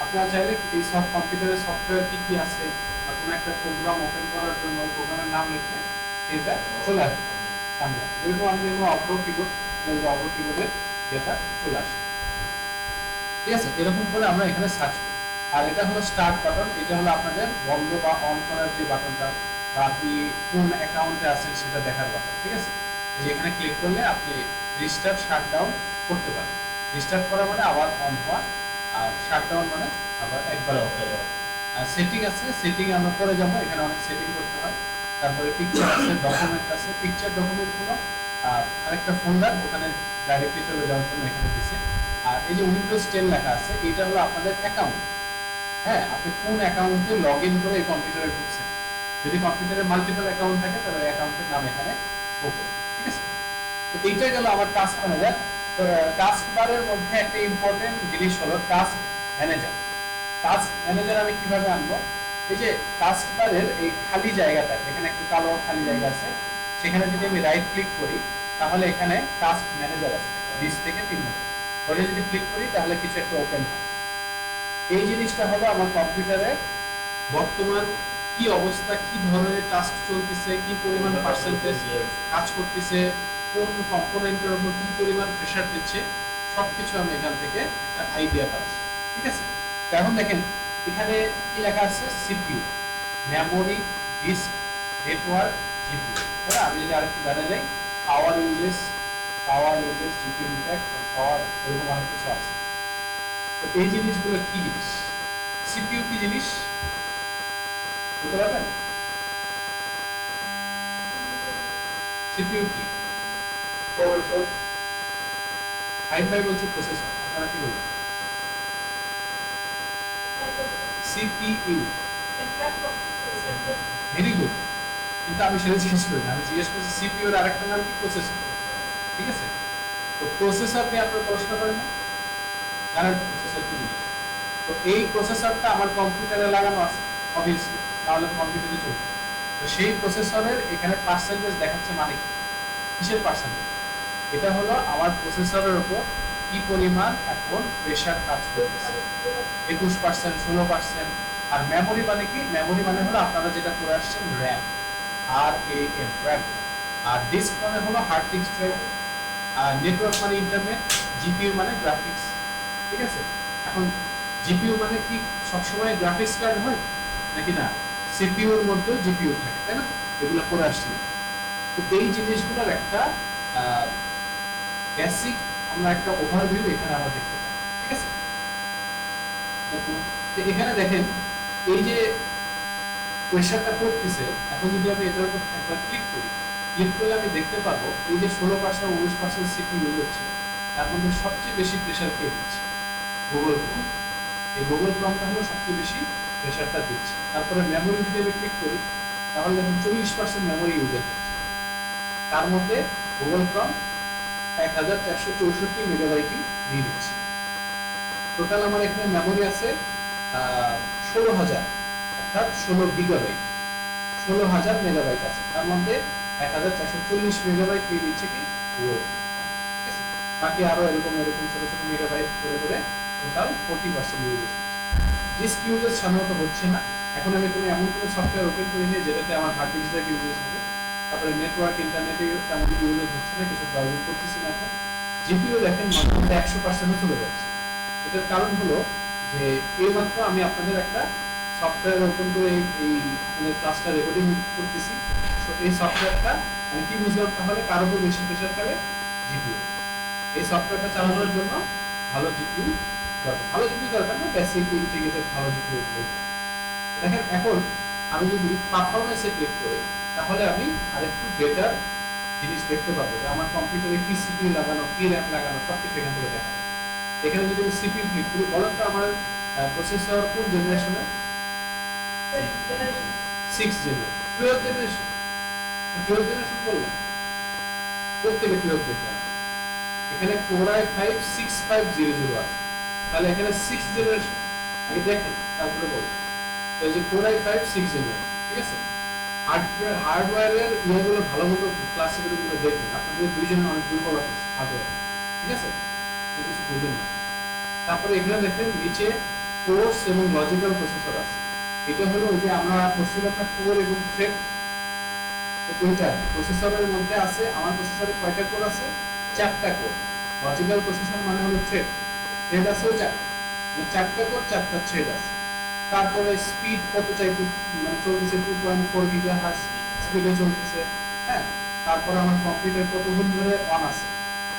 আপনারা চাইলে এই সব কম্পিউটারের সফটওয়্যার কি কি আছে বা কোনো একটা প্রোগ্রাম ওপেন করার জন্য প্রোগ্রামের নাম লিখে এটা চলে আসবে সামনে যেহেতু আমি দেখবো অপ্রো কিবোর্ড অপ্রো কিবোর্ডের যেটা চলে আসে ঠিক আছে এরকম করে আমরা এখানে সার্চ করি আর এটা হলো স্টার্ট বাটন এটা হলো আপনাদের বন্ধ বা অন করার যে বাটনটা বা আপনি কোন অ্যাকাউন্টে আছেন সেটা দেখার বাটন ঠিক আছে এই যে এখানে ক্লিক করলে আপনি রিস্টার্ট শাটডাউন করতে পারেন রিস্টার্ট করা মানে আবার অন হওয়া আর শাটডাউন মানে আবার একবার অফ হয়ে যাওয়া আর সেটিং আছে সেটিং আমরা পরে যাবো এখানে অনেক সেটিং করতে হয় তারপরে পিকচার আছে ডকুমেন্ট আছে পিকচার ডকুমেন্ট হলো আরেকটা ফোল্ডার ওখানে ডাইরেক্টলি চলে যাওয়ার জন্য এখানে দিছে আর এই যে উইন্ডোজ 10 লেখা আছে এটা হলো আপনাদের অ্যাকাউন্ট হ্যাঁ আপনি কোন অ্যাকাউন্টে লগ ইন করে এই কম্পিউটারে ঢুকছেন যদি কম্পিউটারে মাল্টিপল অ্যাকাউন্ট থাকে তাহলে অ্যাকাউন্টের নাম এখানে শো করবে ঠিক আছে তো এইটা গেল আমার টাস্ক ম্যানেজার তো টাস্ক বারের মধ্যে একটা ইম্পর্টেন্ট জিনিস হলো টাস্ক ম্যানেজার টাস্ক ম্যানেজার আমি কিভাবে আনবো এই যে টাস্ক বারের এই খালি জায়গাটা যেখানে একটু কালো খালি জায়গা আছে সেখানে যদি আমি রাইট ক্লিক করি তাহলে এখানে টাস্ক ম্যানেজার আছে 20 থেকে 3 নম্বর ওটা যদি ক্লিক করি তাহলে কিছু একটা ওপেন হয় এই জিনিসটা হলো আমার কম্পিউটারে বর্তমান কি অবস্থা কি ধরনের টাস্ক চলতেছে কি পরিমাণ পার্সেন্টেজ কাজ করতেছে কোন কম্পোনেন্টের উপর কি পরিমাণ প্রেসার দিচ্ছে সবকিছু আমি এখান থেকে একটা আইডিয়া পাচ্ছি ঠিক আছে এখন দেখেন এখানে কি লেখা আছে CPU memory disk network GPU হ্যাঁ আমি যদি আরেকটু জানা যাই power usages GPU in fact power এরকম অনেক কিছু আছে তো এই জিনিসগুলো কি জিনিস সিপিইউ কি জিনিস বুঝতে পারবেন সিপিইউ কি হাই বলছে প্রসেসর আপনারা কি বলবেন সিপিইউ ভেরি গুড কিন্তু আমি সেটা জিজ্ঞেস করি না আমি জিজ্ঞেস করছি সিপিইউ এর আরেকটা নাম কি প্রসেসর ঠিক আছে তো প্রসেসর নিয়ে আপনারা পড়াশোনা করেন না জানেন প্রসেসর কি জিনিস তো এই প্রসেসরটা আমার কম্পিউটারে লাগানো আছে অবভিয়াসলি তাহলে কম্পিউটারে চলবে তো সেই প্রসেসরের এখানে পার্সেন্টেজ দেখাচ্ছে মানে কি কিসের পার্সেন্টেজ এটা হলো আমার প্রসেসরের উপর কি পরিমাণ এখন প্রেসার কাজ করতেছে 21% 16% আর মেমোরি মানে কি মেমোরি মানে হলো আপনারা যেটা করে আসছেন র্যাম RAM আর ডিস্ক মানে হলো হার্ড ডিস্ক ড্রাইভ আর নেটওয়ার্ক মানে ইন্টারনেট জিপিইউ মানে গ্রাফিক্স ঠিক আছে এখন জিপিইউ মানে কি সবসময় গ্রাফিক্স কার্ড হয় নাকি না সিপিইউ এর মধ্যেও জিপিইউ থাকে তাই না এগুলো করে আসছে তো এই জিনিসগুলোর একটা বেসিক আমরা একটা ওভারভিউ এখানে আমরা দেখতে পাই ঠিক আছে তো এখানে দেখেন এই যে প্রেসারটা পড়তেছে এখন যদি আমি এটার উপর একবার ক্লিক করি ক্লিক করলে আমি দেখতে পাবো এই যে 16% 19% সিপিইউ ইউজ হচ্ছে তার মধ্যে সবচেয়ে বেশি প্রেসার কে দিচ্ছে গুগল ক্রোম এই গুগল ক্রোমটা হলো সবচেয়ে বেশি প্রেসারটা দিচ্ছে তারপরে মেমোরি যদি আমি ক্লিক করি তাহলে দেখুন 40% মেমোরি ইউজ হচ্ছে তার মধ্যে গুগল ক্রোম 1464 মেগাবাইটই নিয়ে নিচ্ছে টোটাল আমার এখানে মেমোরি আছে 16000 অর্থাৎ 16 গিগাবাইট 16000 মেগাবাইট আছে তার মধ্যে 1440 মেগাবাইট নিয়ে নিচ্ছে কি গুগল বাকি আরো এরকম ছোট ছোট মেগাবাইট করে টোটাল 40% ইউজ হচ্ছে ডিস্ক ইউজেস সাধারণত হচ্ছে না এখন আমি কোনো এমন কোনো সফটওয়্যার ওপেন করিনি যেটাতে আমার হার্ড ডিস্কটা ইউজেস হবে তারপরে নেটওয়ার্ক ইন্টারনেটে তেমন ইউজেস হচ্ছে না কিছু ব্রাউজিং করতেছি না এখন জিপিইউ দেখেন মাত্র 100% চলে যাচ্ছে এটার কারণ হলো যে এইমাত্র আমি আপনাদের একটা সফটওয়্যার ওপেন করে এই আপনাদের ক্লাসটা রেকর্ডিং করতেছি তো এই সফটওয়্যারটা আমি কি বুঝলাম তাহলে কার উপর বেশি প্রেসার ফেলে জিপিইউ এই সফটওয়্যারটা চালানোর জন্য ভালো জিপিইউ দরকার না বেসিক ইন্টিগ্রেটেড ভালো জিপিইউ দেখেন এখন আমি যদি পারফরম্যান্সে ক্লিক করি তাহলে আমি আরেকটু বেটার জিনিস দেখতে পাবো যে আমার কম্পিউটারে কি সিপিইউ লাগানো কি র্যাম লাগানো সব কিছু এখান থেকে দেখা এখানে যদি আমি সিপিইউ ক্লিক করি বলেন তো আমার প্রসেসর কোন জেনারেশনের 6 জেনারেশন 12 জেনারেশন 12 জেনারেশন বললাম প্রত্যেকে 12 দেখলাম এখানে Core i5 6500 আছে তাহলে এখানে 6 জেনারেশন আগে দেখেন তারপরে বলুন তো এই যে Core i5 6 জেনারেশন ঠিক আছে হার্ডওয়্যারের ইয়েগুলো ভালো মতো ক্লাসিক্যাল গুলো দেখবেন আপনাদের দুইজনের অনেক দুর্বলতা আছে হার্ডওয়্যার ঠিক আছে, কিছু বুঝবেন না। তারপরে এখানে দেখেন নিচে কোর্স এবং লজিক্যাল প্রসেসর আছে। এটা হলো ওই যে আমরা পড়ছিলাম আপনার কোর এবং থ্রেড, দুইটা প্রসেসরের মধ্যে আছে। আমার প্রসেসরে কয়টা কোর আছে? 4টা কোর। লজিক্যাল প্রসেসর মানে হলো থ্রেড, থ্রেড আছে 4টা কোর, 4টা থ্রেড আছে। তারপরে স্পিড কত চাইতে মানে চলতেছে 2.4 গিগাহার্টজ স্পিডে চলতেছে। হ্যাঁ, তারপরে আমার কম্পিউটার কতক্ষণ ধরে অন আছে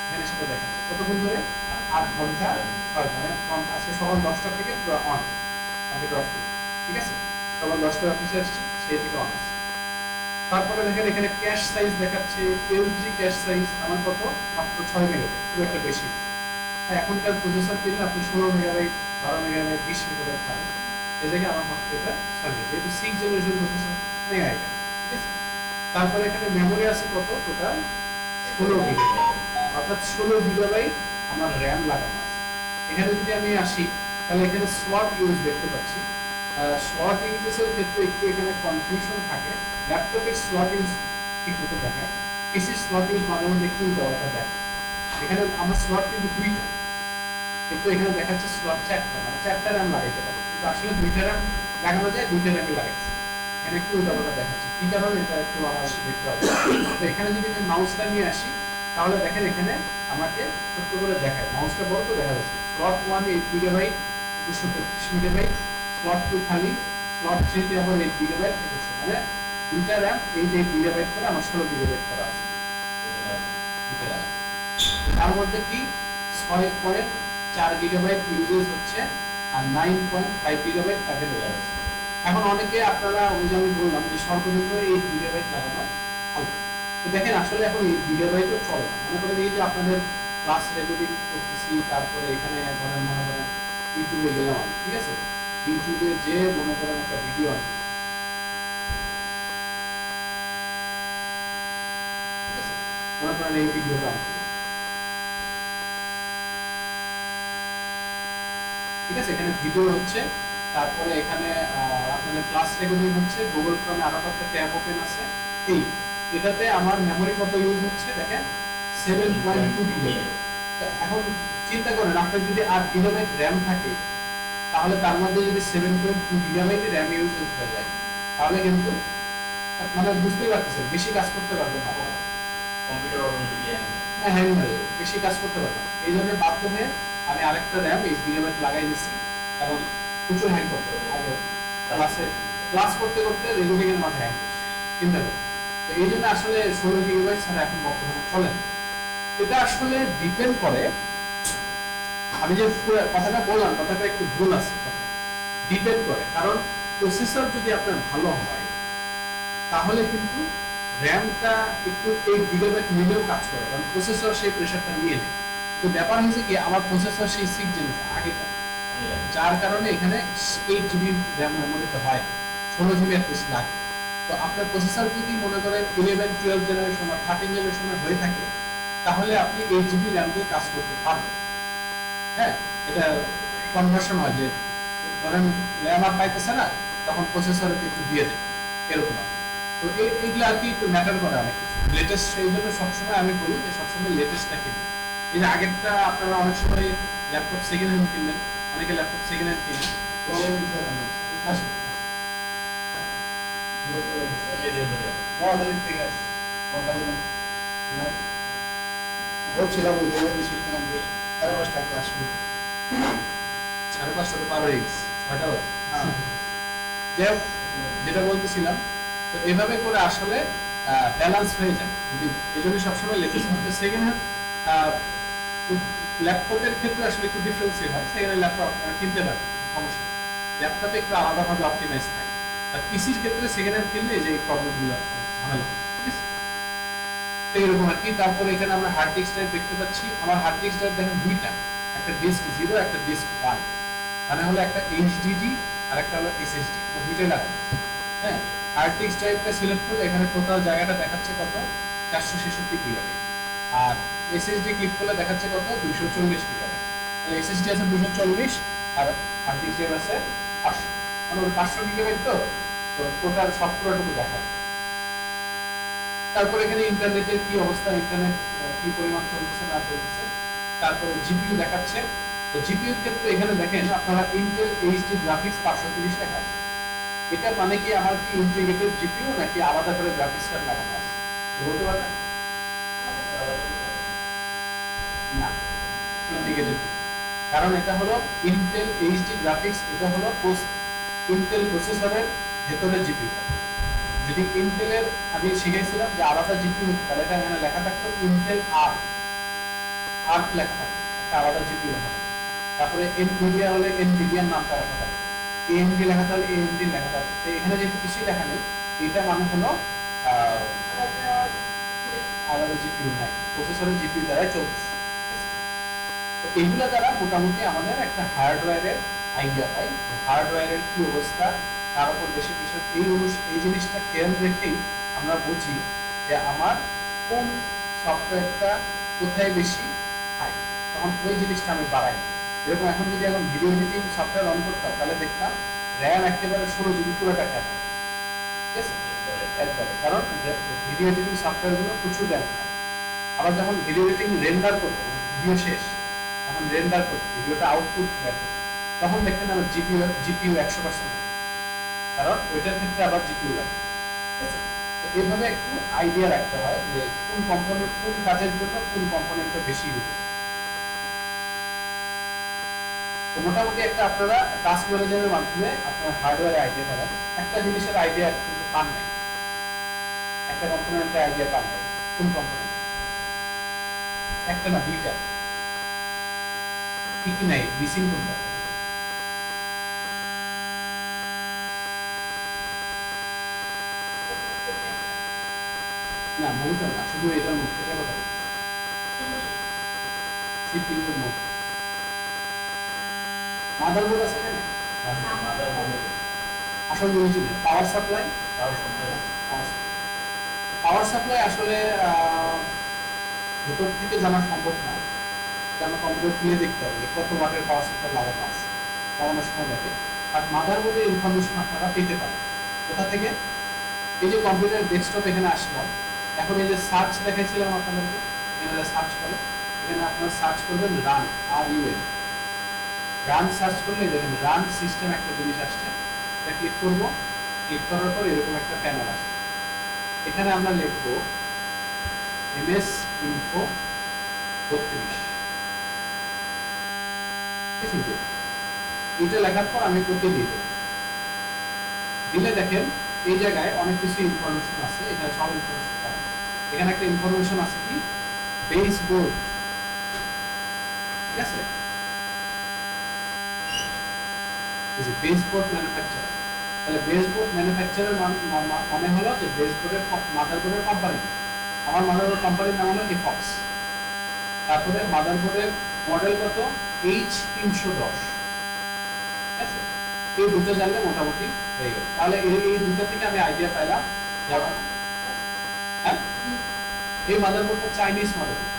এখানে সেটা দেখাচ্ছে, কতক্ষণ ধরে 8 ঘন্টা 6 মানে আজকে সকাল 10টা থেকে পুরো অন, কম্পিউটার অফ। ঠিক আছে, সকাল 10টায় অফিসে আসছি, সেই থেকে অন আছে। তারপরে দেখেন এখানে ক্যাশ সাইজ দেখাচ্ছে, এসডি ক্যাশ সাইজ আমার কত, মাত্র 6 মেগাবাইট, খুব একটা বেশি। হ্যাঁ, এখনকার প্রসেসর কিনলে আপনি 16 মেগাবাইট, 12 মেগাবাইট, 20 মেগাবাইট পাবেন। এই জায়গায় আমার মাত্র এটা 6 মেগাবাইট, যেহেতু 6 জেনারেশন প্রসেসর নেই আগে। ঠিক আছে, তারপরে এখানে মেমোরি আছে কত, টোটাল 16 গিগাবাইট, অর্থাৎ 16 গিগাবাইট আমার র্যাম লাগানো আছে। এখানে যদি আমি আসি তাহলে এখানে স্লট ইউজ দেখতে পাচ্ছি। স্লট ইউজেসের ক্ষেত্রে একটু এখানে কনফিউশন থাকে। ল্যাপটপের স্লট ইউজ ঠিক মতো দেখায়, পিসির স্লট ইউজ মাঝে মধ্যে একটু দেওয়াটা দেখে। এখানে আমার স্লট কিন্তু 2টা, কিন্তু এখানে দেখাচ্ছে স্লট 4টা, মানে 4টা র্যাম লাগাইতে পারবো, কিন্তু আসলে 2টা র্যাম লাগানো যায়, 2টা র্যামে লাগাইছে। এখানে একটু উল্টাপাল্টা দেখাচ্ছে, কি কারণে এটা একটু আমার দেখতে হবে। তো এখানে যদি আমি মাউসটা নিয়ে আসি তাহলে দেখেন এখানে আমাকে ছোট্ট করে দেখায়, মাউসটা বড় তো দেখা যাচ্ছে। স্লট 1 8 গিগাবাইট 233 মেগাবাইট, স্লট 2 খালি, স্লট 3 তে আবার 8 গিগাবাইট 200, মানে 2টা র্যাম 8 গিগাবাইট করে আমার 16 গিগাবাইট করা আছে। তার মধ্যে কি 6.4 গিগাবাইট ইউজেজ হচ্ছে আর 9.5 গিগাবাইট অ্যাভেলেবল আছে। এখন অনেকে আপনারা ওই যে আমি বললাম যে সর্বনিম্ন 8 গিগাবাইট লাগানো ভালো। তো দেখেন আসলে এখন 8 গিগাবাইটও চলে না। মনে করেন এই যে আপনাদের ক্লাস রেকর্ডিং করতেছি, তারপরে এখানে ধরেন মনে করেন ইউটিউবে গেলাম আমি, ঠিক আছে, ইউটিউবে যে মনে করেন একটা ভিডিও আনছি, ঠিক আছে, মনে করেন এই ভিডিওটা আনছি, ঠিক আছে, এখানে ভিডিও হচ্ছে, তারপরে এখানে আপনাদের ক্লাস রেকর্ডিং হচ্ছে, গুগল ক্রমে আলাদা একটা ট্যাব ওপেন আছে। এই এটাতে আমার মেমোরি কত ইউজ হচ্ছে দেখেন, 7.2 গিগাবাইট। এখন চিন্তা করেন আপনার যদি 8 গিগাবাইট র্যাম থাকে, তাহলে তার মধ্যে যদি 7.2 গিগাবাইট র্যাম ইউজ হয়ে যায়, তাহলে কিন্তু মানে বুঝতেই পারতেছেন বেশি কাজ করতে পারবেন না, কম্পিউটার অটোমেটিক্যালি হ্যাং হয়ে যাবে, বেশি কাজ করতে পারবেন না। এই জন্য বাধ্য হয়ে আমি আরেকটা র্যাম 8 গিগাবাইট লাগাই নিচ্ছি, কারণ প্রচুর হ্যাং করতে হবে। আগে ক্লাস করতে করতে রেকর্ডিং এর মাঝে হ্যাং করছে, চিন্তা করুন। তো এই জন্য আসলে 16 গিগাবাইট ছাড়া এখন বর্তমানে চলে না। এটা আসলে ডিপেন্ড করে, আমি যে কথাটা বললাম কথাটা একটু ভুল আছে, ডিপেন্ড করে, কারণ প্রসেসর যদি আপনার ভালো হয় তাহলে কিন্তু র্যামটা একটু 8 গিগাবাইট নিলেও কাজ করে, কারণ প্রসেসর সেই প্রেসারটা নিয়ে নেয়। তো ব্যাপার হয়েছে কি, আমার প্রসেসর সেই 6 জেনারেশন আগেকার, যার কারণে এখানে 8 জিবি র্যাম মেমোরিতে হয়, 16 জিবি অ্যাটলিস্ট লাগে। তো আপনার প্রসেসর যদি মনে করেন 11 12 জেনারেশন বা 13 জেনারেশনের হয়ে থাকে, তাহলে আপনি 8 জিবি র্যাম দিয়ে কাজ করতে পারবেন। হ্যাঁ, এটা কনভার্সন হয় যে ধরেন র্যাম আর পাইতেছে না, তখন প্রসেসরে একটু দিয়ে দেয়, এরকম। তো এইগুলো আর কি একটু ম্যাটার করে অনেক কিছু, লেটেস্ট। সেই জন্য সবসময় আমি বলি যে সবসময় লেটেস্টটা কিনবেন। এই যে আগেরটা আপনারা অনেক সময় ল্যাপটপ সেকেন্ড হ্যান্ড কিনবেন, অনেকে ল্যাপটপ সেকেন্ড হ্যান্ড কিনেন, তো আসুন বলছিলাম ওই জায়গায় শিখলাম যে 5:30 ক্লাস শুরু, 5:30 তো পার হয়ে গেছে, 6টা বাজে। যাই হোক, যেটা বলতেছিলাম, তো এভাবে করে আসলে ব্যালেন্স হয়ে যায়। এই জন্য সবসময় লেটেস্ট হচ্ছে। সেকেন্ড হ্যান্ড ল্যাপটপের ক্ষেত্রে আসলে একটু ডিফারেন্স হয়, সেকেন্ড হ্যান্ড ল্যাপটপ কিনতে পারেন, সমস্যা নেই, ল্যাপটপে একটু আলাদাভাবে অপটিমাইজ থাকে। আর পিসির ক্ষেত্রে সেকেন্ড হ্যান্ড কিনলে যে এই প্রবলেমগুলো ঝামেলা, ঠিক আছে, এইরকম আর কি। তারপরে এখানে আমরা হার্ড ডিস্ক ড্রাইভ দেখতে পাচ্ছি। আমার হার্ড ডিস্ক ড্রাইভ দেখেন দুইটা, একটা ডিস্ক 0 একটা ডিস্ক 1, মানে হলো একটা এইচডিডি আর একটা হলো এসএসডি, দুইটাই লাগানো। হ্যাঁ, হার্ড ডিস্ক ড্রাইভটা সিলেক্ট করলে এখানে টোটাল জায়গাটা দেখাচ্ছে কত, 466 গিগাবাইট, আর এসএসডি ক্লিক করলে দেখাচ্ছে কত, 240 গিগাবাইট। তাহলে এসএসডি আছে 240 আর হার্ড ডিস্ক ড্রাইভ আছে 500, মানে 500 গিগাবাইট। তো টোটাল সফটওয়্যারটুকু দেখায়। তারপর এখানে ইন্টারনেটের কি অবস্থা, ইন্টারনেট কি পরিমাণ চলতেছে না চলতেছে, তারপরে জিপিইউ দেখাচ্ছে। তো জিপিইউর ক্ষেত্রে এখানে দেখেন আপনারা ইন্টেল এইচডি গ্রাফিক্স 530 লেখা আছে। এটা মানে কি আমার কি ইন্টিগ্রেটেড জিপিইউ নাকি আলাদা করে গ্রাফিক্স কার্ড লাগানো আছে বলতে পারবেন? না, ইন্টিগ্রেটেড, কারণ এটা হলো ইন্টেল এইচডি গ্রাফিক্স, এটা হলো ইন্টেল প্রসেসরের ভেতরের জিপিইউ। যদি ইন্টেলের আমি শিখেছিলাম যে আলাদা জিপিইউ তাহলে এটা এখানে লেখা থাকতো ইন্টেল আর্ক লেখা থাকতো, একটা আলাদা জিপিইউ লেখা থাকতো। তারপরে এনভিডিয়া হলে এনভিডিয়ার নামটা লেখা থাকতো, এএমডি লেখা থাকলে এএমডি লেখা থাকতো। তো এখানে যেহেতু কিছুই লেখা নেই, এটা মানে হলো আলাদা জিপিইউ নাই, প্রসেসরের জিপিইউ দ্বারাই চলছে। তো এইগুলো দ্বারা মোটামুটি আমাদের একটা হার্ডওয়্যারের আইডিয়া পাই, হার্ডওয়্যারের কি অবস্থা, তার উপর বেশি বিষয় এই জিনিসটা খেয়াল রেখেই আমরা বুঝি যে আমার কোন সফটওয়্যারটা কোথায় বেশি হয়, তখন ওই জিনিসটা আমি বাড়াই। যেরকম এখন যদি এখন ভিডিও এডিটিং সফটওয়্যার অন করতাম তাহলে দেখতাম র্যাম একেবারে 16 GB পুরোটা খায়, ঠিক আছে একবারে, কারণ ভিডিও এডিটিং সফটওয়্যারগুলো প্রচুর র্যাম খায়। আবার যখন ভিডিও এডিটিং রেন্ডার করবো, ভিডিও শেষ, এখন রেন্ডার করবো, ভিডিওটা আউটপুট বের করবো, তখন দেখেন আমার জিপিইউ 100%, কারণ ওইটার ক্ষেত্রে আবার জিপিইউ লাগে। ঠিক আছে, তো এইভাবে একটু আইডিয়া রাখতে হয় যে কোন কম্পোনেন্ট কোন কাজের জন্য কোন কম্পোনেন্টটা বেশি ইউজ হয়। তো মোটামুটি একটা আপনারা টাস্ক ম্যানেজারের মাধ্যমে আপনার হার্ডওয়্যারে আইডিয়া পাবেন। একটা জিনিসের আইডিয়া কিন্তু পান নাই, একটা কম্পোনেন্টের আইডিয়া পান নাই, কোন কম্পোনেন্ট? একটা না দুইটা, কি কি নাই, মিসিং কোনটা? না মনিটর না, শুধু এটার মধ্যে, এটা কথা বলছি, সিপিইউ এর মধ্যে মাদারবোর্ড আছে কেন? আসল জিনিস পাওয়ার সাপ্লাই। পাওয়ার সাপ্লাই আসলে ভেতর থেকে জানা সম্ভব না, আমরা কম্পিউটার খুলে দেখতে হবে কত ওয়াটের পাওয়ার সাপ্লাই লাগানো আছে, লাগানোর সময় লাগে। আর মাদারবোর্ডের ইনফরমেশন আপনারা পেতে পারেন কোথা থেকে? এই যে কম্পিউটার ডেস্কটপ এখানে আসলাম, এখন এই যে সার্চ দেখাইছিলাম আপনাদেরকে, এখানে সার্চ করে, এখানে আপনারা সার্চ করবেন রান, RUN, রান সার্চ করলে দেখেন রান সিস্টেম একটা জিনিস আসছে, এটা ক্লিক করব, ক্লিক করার পর এরকম একটা প্যানেল আসবে। এখানে আমরা লিখব MS Info 32, ঠিক আছে, এটা লেখার পর আমি ওকে দিয়ে দেব। দিলে দেখেন এই জায়গায় অনেক কিছু ইনফরমেশন আছে, এখানে সব ইনফরমেশন পাবেন। এখানে একটা ইনফরমেশন আছে কি বেসবোর্ড, ঠিক আছে, এই যে বেসবোর্ড ম্যানুফ্যাকচারার। তাহলে বেসবোর্ড ম্যানুফ্যাকচারার মানে হলো যে বেসবোর্ডের মাদারবোর্ডের কোম্পানি। আমার মাদারবোর্ড কোম্পানির নাম হলো এফক্স। তারপরে মাদারবোর্ডের মডেল কত? H310, ঠিক আছে, এই দুটো জানলে মোটামুটি হয়ে গেল। তাহলে এই দুটো থেকে আমি আইডিয়া পাইলাম যেমন, হ্যাঁ এই মাদারবোর্ডটা চাইনিজ মাদারবোর্ড,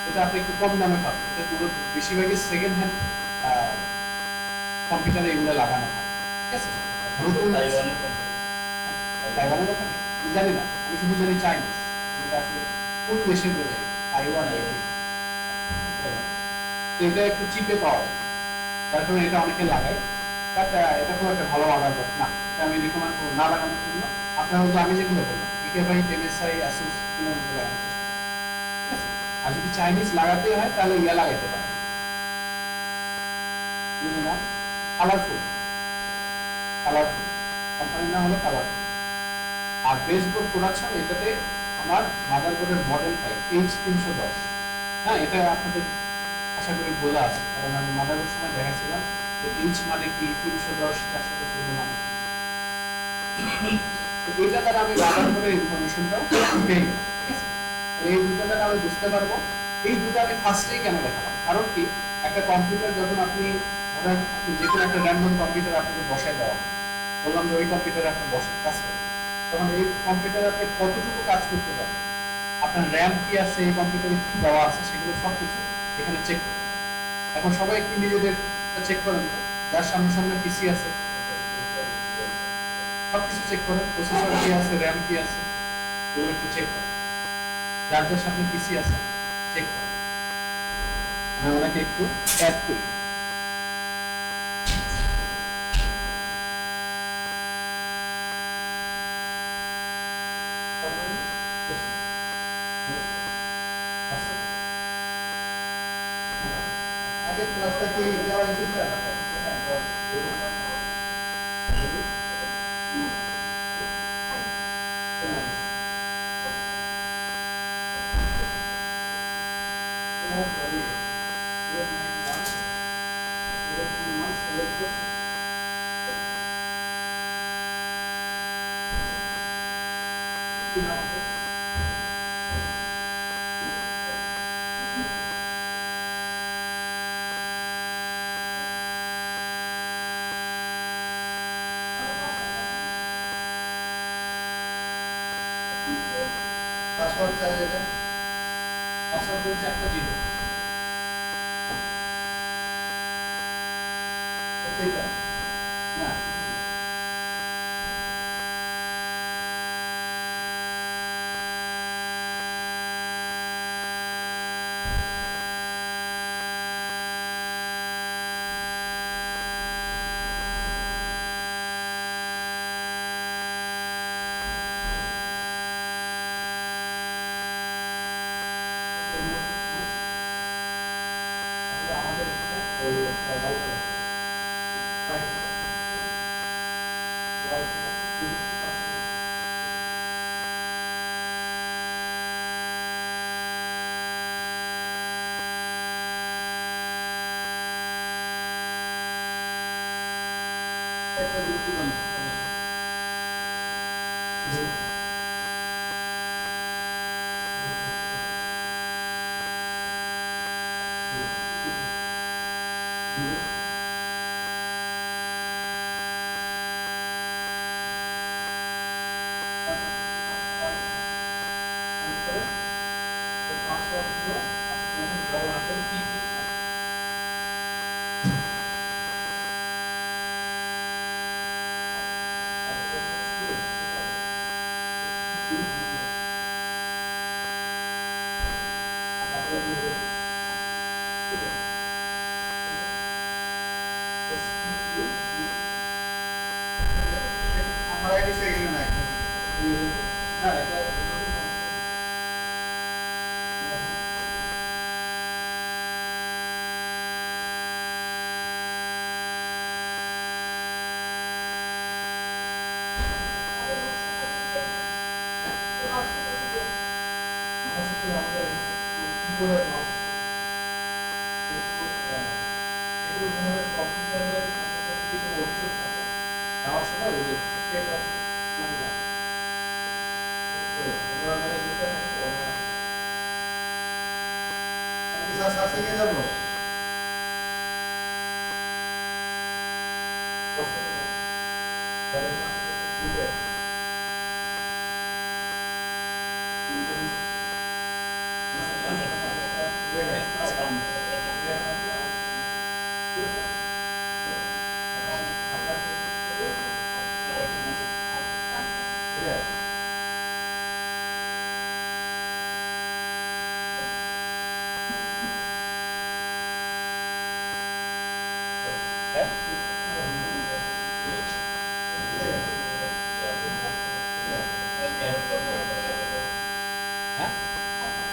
এটা আপনি একটু কম দামে পাবেন, এটা পুরো বেশিরভাগই সেকেন্ড হ্যান্ড কম্পিউটারে এগুলো লাগানো হয়, ঠিক আছে। নতুন তাইওয়ানের কোম্পানি জানি না, আমি শুধু জানি চাইনিজ, এটা আসলে কোন দেশের বলে তাইওয়ান, এটা একটু চিপে পাওয়া যায়, যার কারণে এটা অনেকে লাগায়, বাট এটা খুব একটা ভালো মাদারবোর্ড না, এটা আমি রিকমেন্ড করব না লাগানোর জন্য। আপনারা যে আমি যেগুলো বললাম গিগাবাইট, MSI, ASUS এগুলোর মধ্যে লাগানোর চেষ্টা করুন, ঠিক আছে। আর যদি চাইনিজ লাগাতে হয় তাহলে ইয়া লাগাইতে পারেন, নাম কালারফুল, কোম্পানির নাম হলো কালারফুল। আর বেসবোর্ড প্রোডাকশন, এটাতে আমার মাদারবোর্ডের মডেল পাই H310, হ্যাঁ এটা আপনাদের আশা করি বোঝা আছে, কারণ আমি মাদারবোর্ড সময় দেখাচ্ছিলাম যে H মানে কি, 310, 416 মানে কি। তো এটা দ্বারা আমি মাদারবোর্ডের ইনফরমেশনটাও পেয়ে গেলাম, ঠিক আছে। এই দুটো দ্বারা আমি বুঝতে পারবো। এই দুটো আমি ফার্স্টেই কেন দেখালাম, কারণ কি একটা কম্পিউটার যখন আপনি ধরেন যে কোনো একটা র্যান্ডম কম্পিউটার আপনাকে বসায় দেওয়া, বললাম যে ওই কম্পিউটারে আপনি বসে কাজ করেন, তখন এই কম্পিউটারে আপনি কতটুকু কাজ করতে পারবেন, আপনার র্যাম কি আছে, এই কম্পিউটারে কি দেওয়া আছে, সেগুলো সব কিছু এখানে চেক করবেন। এখন সবাই একটু নিজেদের চেক করেন, যার সামনে সামনে পিসি আছে সব কিছু চেক করেন, প্রসেসর কি আছে, র্যাম কি আছে, এগুলো একটু চেক করেন। যার যার সামনে পিসি আছে চেক করেন। আমি ওনাকে একটু অ্যাড করি। আগের ক্লাসটা কি দেওয়া হয়েছিল? পাসওয়ার্ড চাই এটা, পাসওয়ার্ড হচ্ছে একটা জিরো, এটা না আমাদের ওই একটা যুক্তি দাও। আমার আইডি সেখানে নাই না, এটা যাওয়ার সময় ওই সাথে যাবো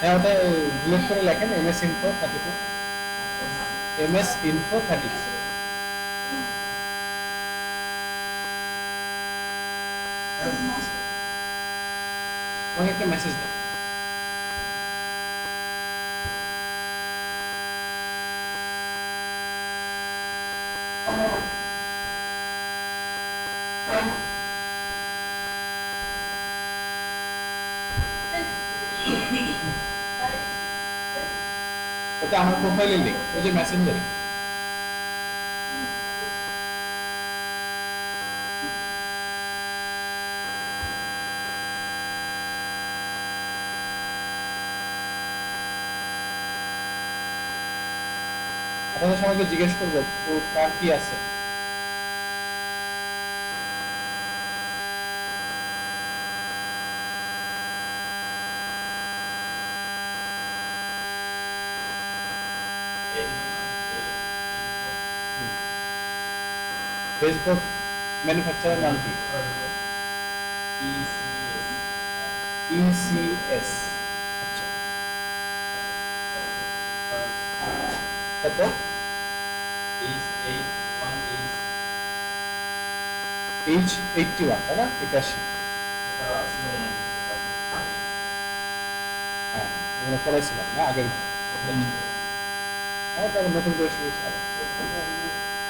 হ্যাঁ, ওটা ডিলিট করে লেখেন MS Info 32, MS Info 32। আমাকে একটা মেসেজ দেন। ওটা আমার প্রোফাইলের লিংক, ওই যে মেসেঞ্জারে। আপনাদের সবাইকে জিজ্ঞেস করবো তো কার কি আছে। বেসবোর্ড ম্যানুফ্যাকচারের নাম কি? ইসিএস। আচ্ছা, কত? H81, তাই না? 81। হ্যাঁ, এগুলো পড়াইছিলাম না আগের। হ্যাঁ, তারপর নতুন করে শুরু হয়েছে আবার।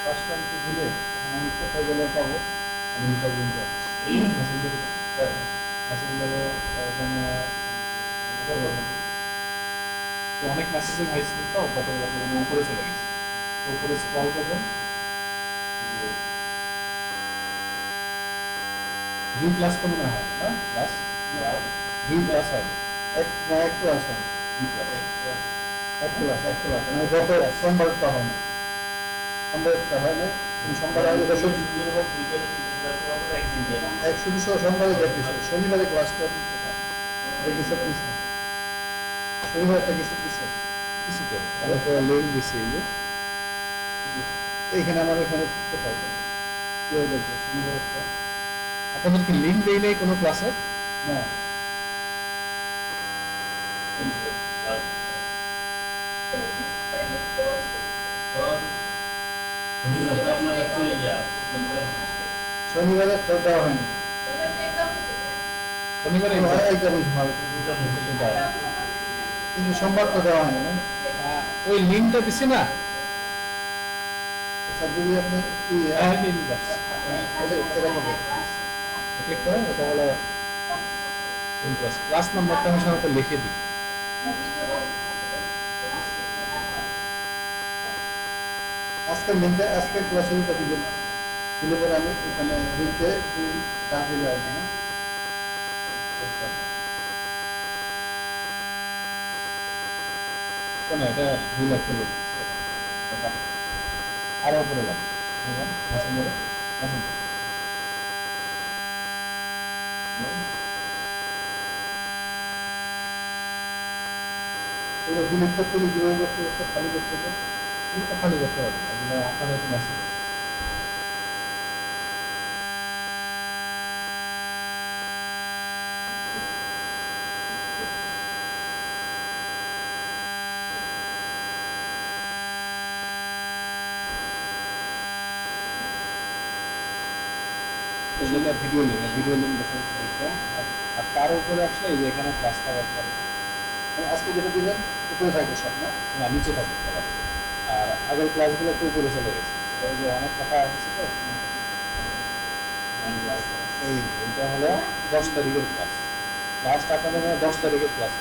ফার্স্ট টাইম তো দিলে তখন আমি কোথায় গেলে পাবো, আমি ইন্টারভিউটা মেসেঞ্জারে ওখানে তো অনেক মেসেজিং হয়েছিল তো কত উপরে চলে গেছে। তো উপরে স্ক্রল করবেন, দুই ক্লাস তো মনে হয় না, ক্লাস দুই ক্লাস হবে। এক ক্লাস হয়, দুই ক্লাস এক ক্লাস মানে গত সোমবারটা হয় না, সোমবারটা হয় না, সোমবার আগে এক শুধু সোমবারে দেখতেছে, শনিবারে ক্লাসটা দেখতেছে, শনিবার একটা কিছু দিচ্ছে কিছু তো তাহলে তো লিঙ্ক দিছে এই যে এইখানে আমার এখানে কোথাও দেখবো শনিবার একটা আপনাদেরকে লিঙ্ক দেই নাই কোনো ক্লাসের? না শনিবারে তো দেওয়া হয়নি, শনিবারে একদমই ভালো, কিন্তু সোমবার তো দেওয়া হয়নি না। ওই লিঙ্কটা দিছি না। স্যার যদি আপনি কি হ্যাঁ, এটা করবেন, ক্লিক করেন, ওটা হলো ক্লাস। ক্লাস নাম্বারটা আমি সাধারণত লিখে দিই। আজকের লিঙ্কটা আজকের ক্লাসের লিঙ্কটা দিবেন, দিলে পরে আমি এখানে লিঙ্কে ডাক দিলে আসবে না। না, এটা ভুল একটা লিঙ্ক, আরো উপরে লাগবে। মেসেঞ্জারে ওটা ডিলিট করতে হলে কীভাবে করতে হবে, খালি করতে হবে, খালি করতে হবে, আপনাদের মেসেজ ভিডিও লিঙ্ক দেখেন। আর তার উপরে আসলে এই যে এখানে ক্লাস থাকার পরে আজকে যেটা দিবেন উপরে থাকবে সব না, না, নিচে থাকবে। আর আগের ক্লাসগুলো একটু উপরে চলে গেছে, ওই যে অনেক কথা আসছে তো। এইটা হলো 10 তারিখের ক্লাস, লাস্ট আপনাদের 10 তারিখের ক্লাস।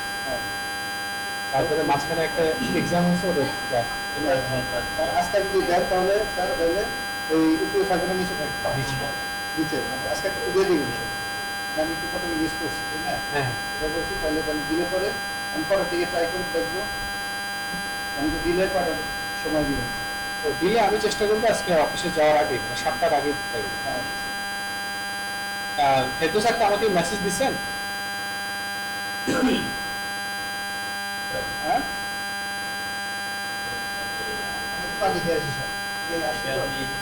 তারপরে মাঝখানে একটা এক্সাম হচ্ছে, ওদের ক্লাস আজকে যদি দেন তাহলে স্যার তাহলে ওই উপরে থাকবে না নিচে থাকবে, নিচে আজকে একটা দিয়ে দিবেন, আমি একটু কথা মিস করছি তাই না, হ্যাঁ এটা বলছি তাহলে দিলে পরে আমি পরের দিকে ট্রাই করে দেখবো, আমি তো দিলে কটার সময় দিবেন। তো দিলে আমি চেষ্টা করবো আজকে অফিসে যাওয়ার আগে, মানে 7টার আগে থাকবে। আর ফেরদৌস স্যার তো আমাকে মেসেজ দিচ্ছেন। হ্যাঁ পানি খেয়ে আসি স্যার, এই আসছি তো।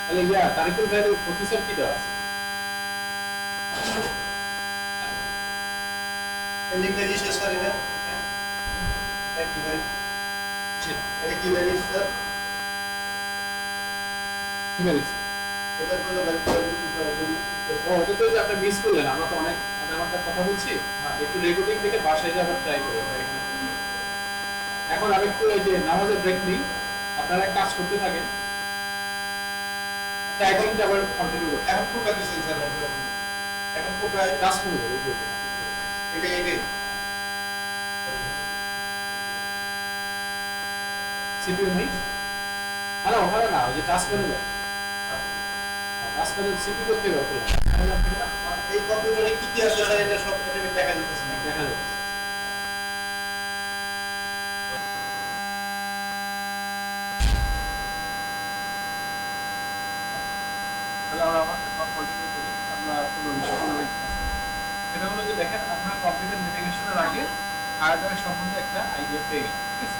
তাহলে তারিকুল ভাইয়ের প্রসেসর কি দেওয়া আছে? এই ডিভাইস স্যার এটা ডিভাইস এটা কি ভ্যারিয়েন্ট স্যার কি বেরিস এটা কোনো ও ওটা তো যে আপনি মিস করলেন আমরা তো অনেক আধা ঘন্টা কথা বলছি একটু রেকর্ডিং থেকে বাসায় যাবার ট্রাই করুন এখন আমি একটু ওই যে নামাজের ব্রেক নিই আপনারা কাজ করতে থাকেন টাইপিংটা আবার কন্টিনিউ করুন এখন কোটা দিছেন স্যার এখন কোটা কাজ করে যাবে ওই যে এটা সিপিইউ নেই না ওখানে না ওই যে টাচ করে যায় টাচ করে সিপিইউ করতে হবে ওগুলো এই কম্পিউটারে কি কি আছে স্যার এটা সব এটা দেখা যাচ্ছে না দেখা যাবে তাহলে আমরা আবার কন্টিনিউ করি আমরা কোনো বিষয় এটা হলো যে দেখেন আপনার কম্পিউটার নেভিগেশনের আগে হার্ডওয়্যার সম্বন্ধে একটা আইডিয়া পেয়ে গেলাম ঠিক আছে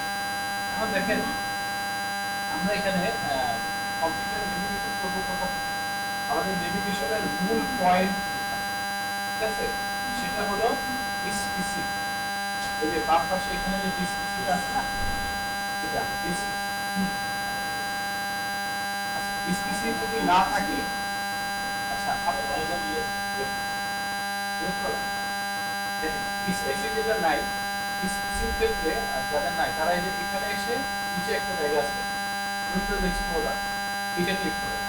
এখন দেখেন আমরা এখানে কম্পিউটার নেভিগেশন করবো কোথা থেকে আমাদের নেভিগেশনের মূল পয়েন্ট ঠিক আছে সেটা হলো ডিসপিসি এই যে বাম পাশে এখানে যে ডিসপিসিটা আছে না এটা ডিসপিসি যদি না থাকে আচ্ছা আপনারা ডিসপিসি যেটা নাই ডিসপিসির ক্ষেত্রে যাদের নাই তারা এই যে এখানে এসে নিচে একটা জায়গা আছে উইন্ডোজ এক্সপ্লোরার এটা ক্লিক করুন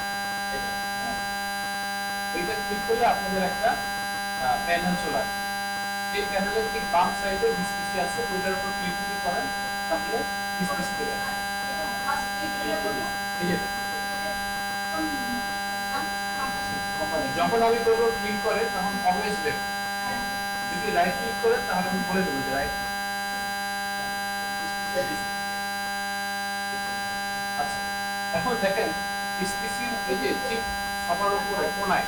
এটা ক্লিক করলে আপনাদের একটা প্যানেল চলে আসবে এই প্যানেলের ঠিক বাম সাইডে ডিসপিসি আছে ওইটার উপর ক্লিক যদি করেন তাহলে ডিসপিসি চলে আসবে এই যে যখন আমি করবো ক্লিক করে তখন অলওয়েজ লেফট যদি রাইট ক্লিক করেন তাহলে আমি বলে দেবো যে রাইট আচ্ছা এখন দেখেন ডিসপিসির এই যে ঠিক সবার উপরে কোনায়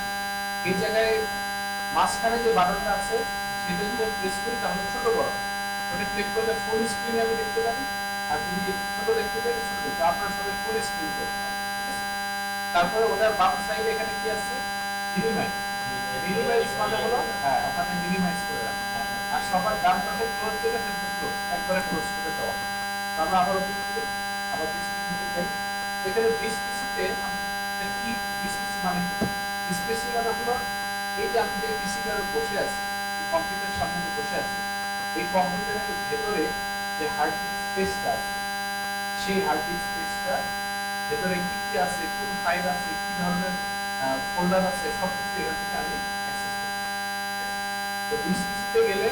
এই জায়গায় মাঝখানে যে বাটনটা আছে সেটা যদি প্রেস করি তাহলে ছোট বড় ওটা ক্লিক করলে ফুল স্ক্রিনে আমি দেখতে পারি আর যদি ছোট দেখতে চাই ছোট তো আপনারা সবাই ফুল স্ক্রিন করবেন তারপরে ওটার বাম সাইডে এখানে কি আছে মিনিমাইজ মানে হলো হ্যাঁ ওখানে মিনিমাইজ করে রাখা আর সবার ডান পাশে ক্লোজ যেটা সেটা ক্লোজ একবারে ক্লোজ করে দেওয়া তো আমরা আবার ওপেন করি আবার ডিসপিসিতে যাই এখানে ডিসপিসিতে আমরা কি ডিসপিসি মানে ডিসপিসি মানে হলো এই যে আমি যে পিসিটার বসে আছি কম্পিউটারের সামনে যে বসে আছি এই কম্পিউটারের ভেতরে যে হার্ড ডিস্ক স্পেসটা আছে সেই হার্ড ডিস্ক স্পেসটা ভেতরে কি কি আছে কোন ফাইল আছে কি ধরনের ফোল্ডার আছে সব কিছু এখান থেকে আমি অ্যাক্সেস করতে তো ডিসপিসিতে গেলে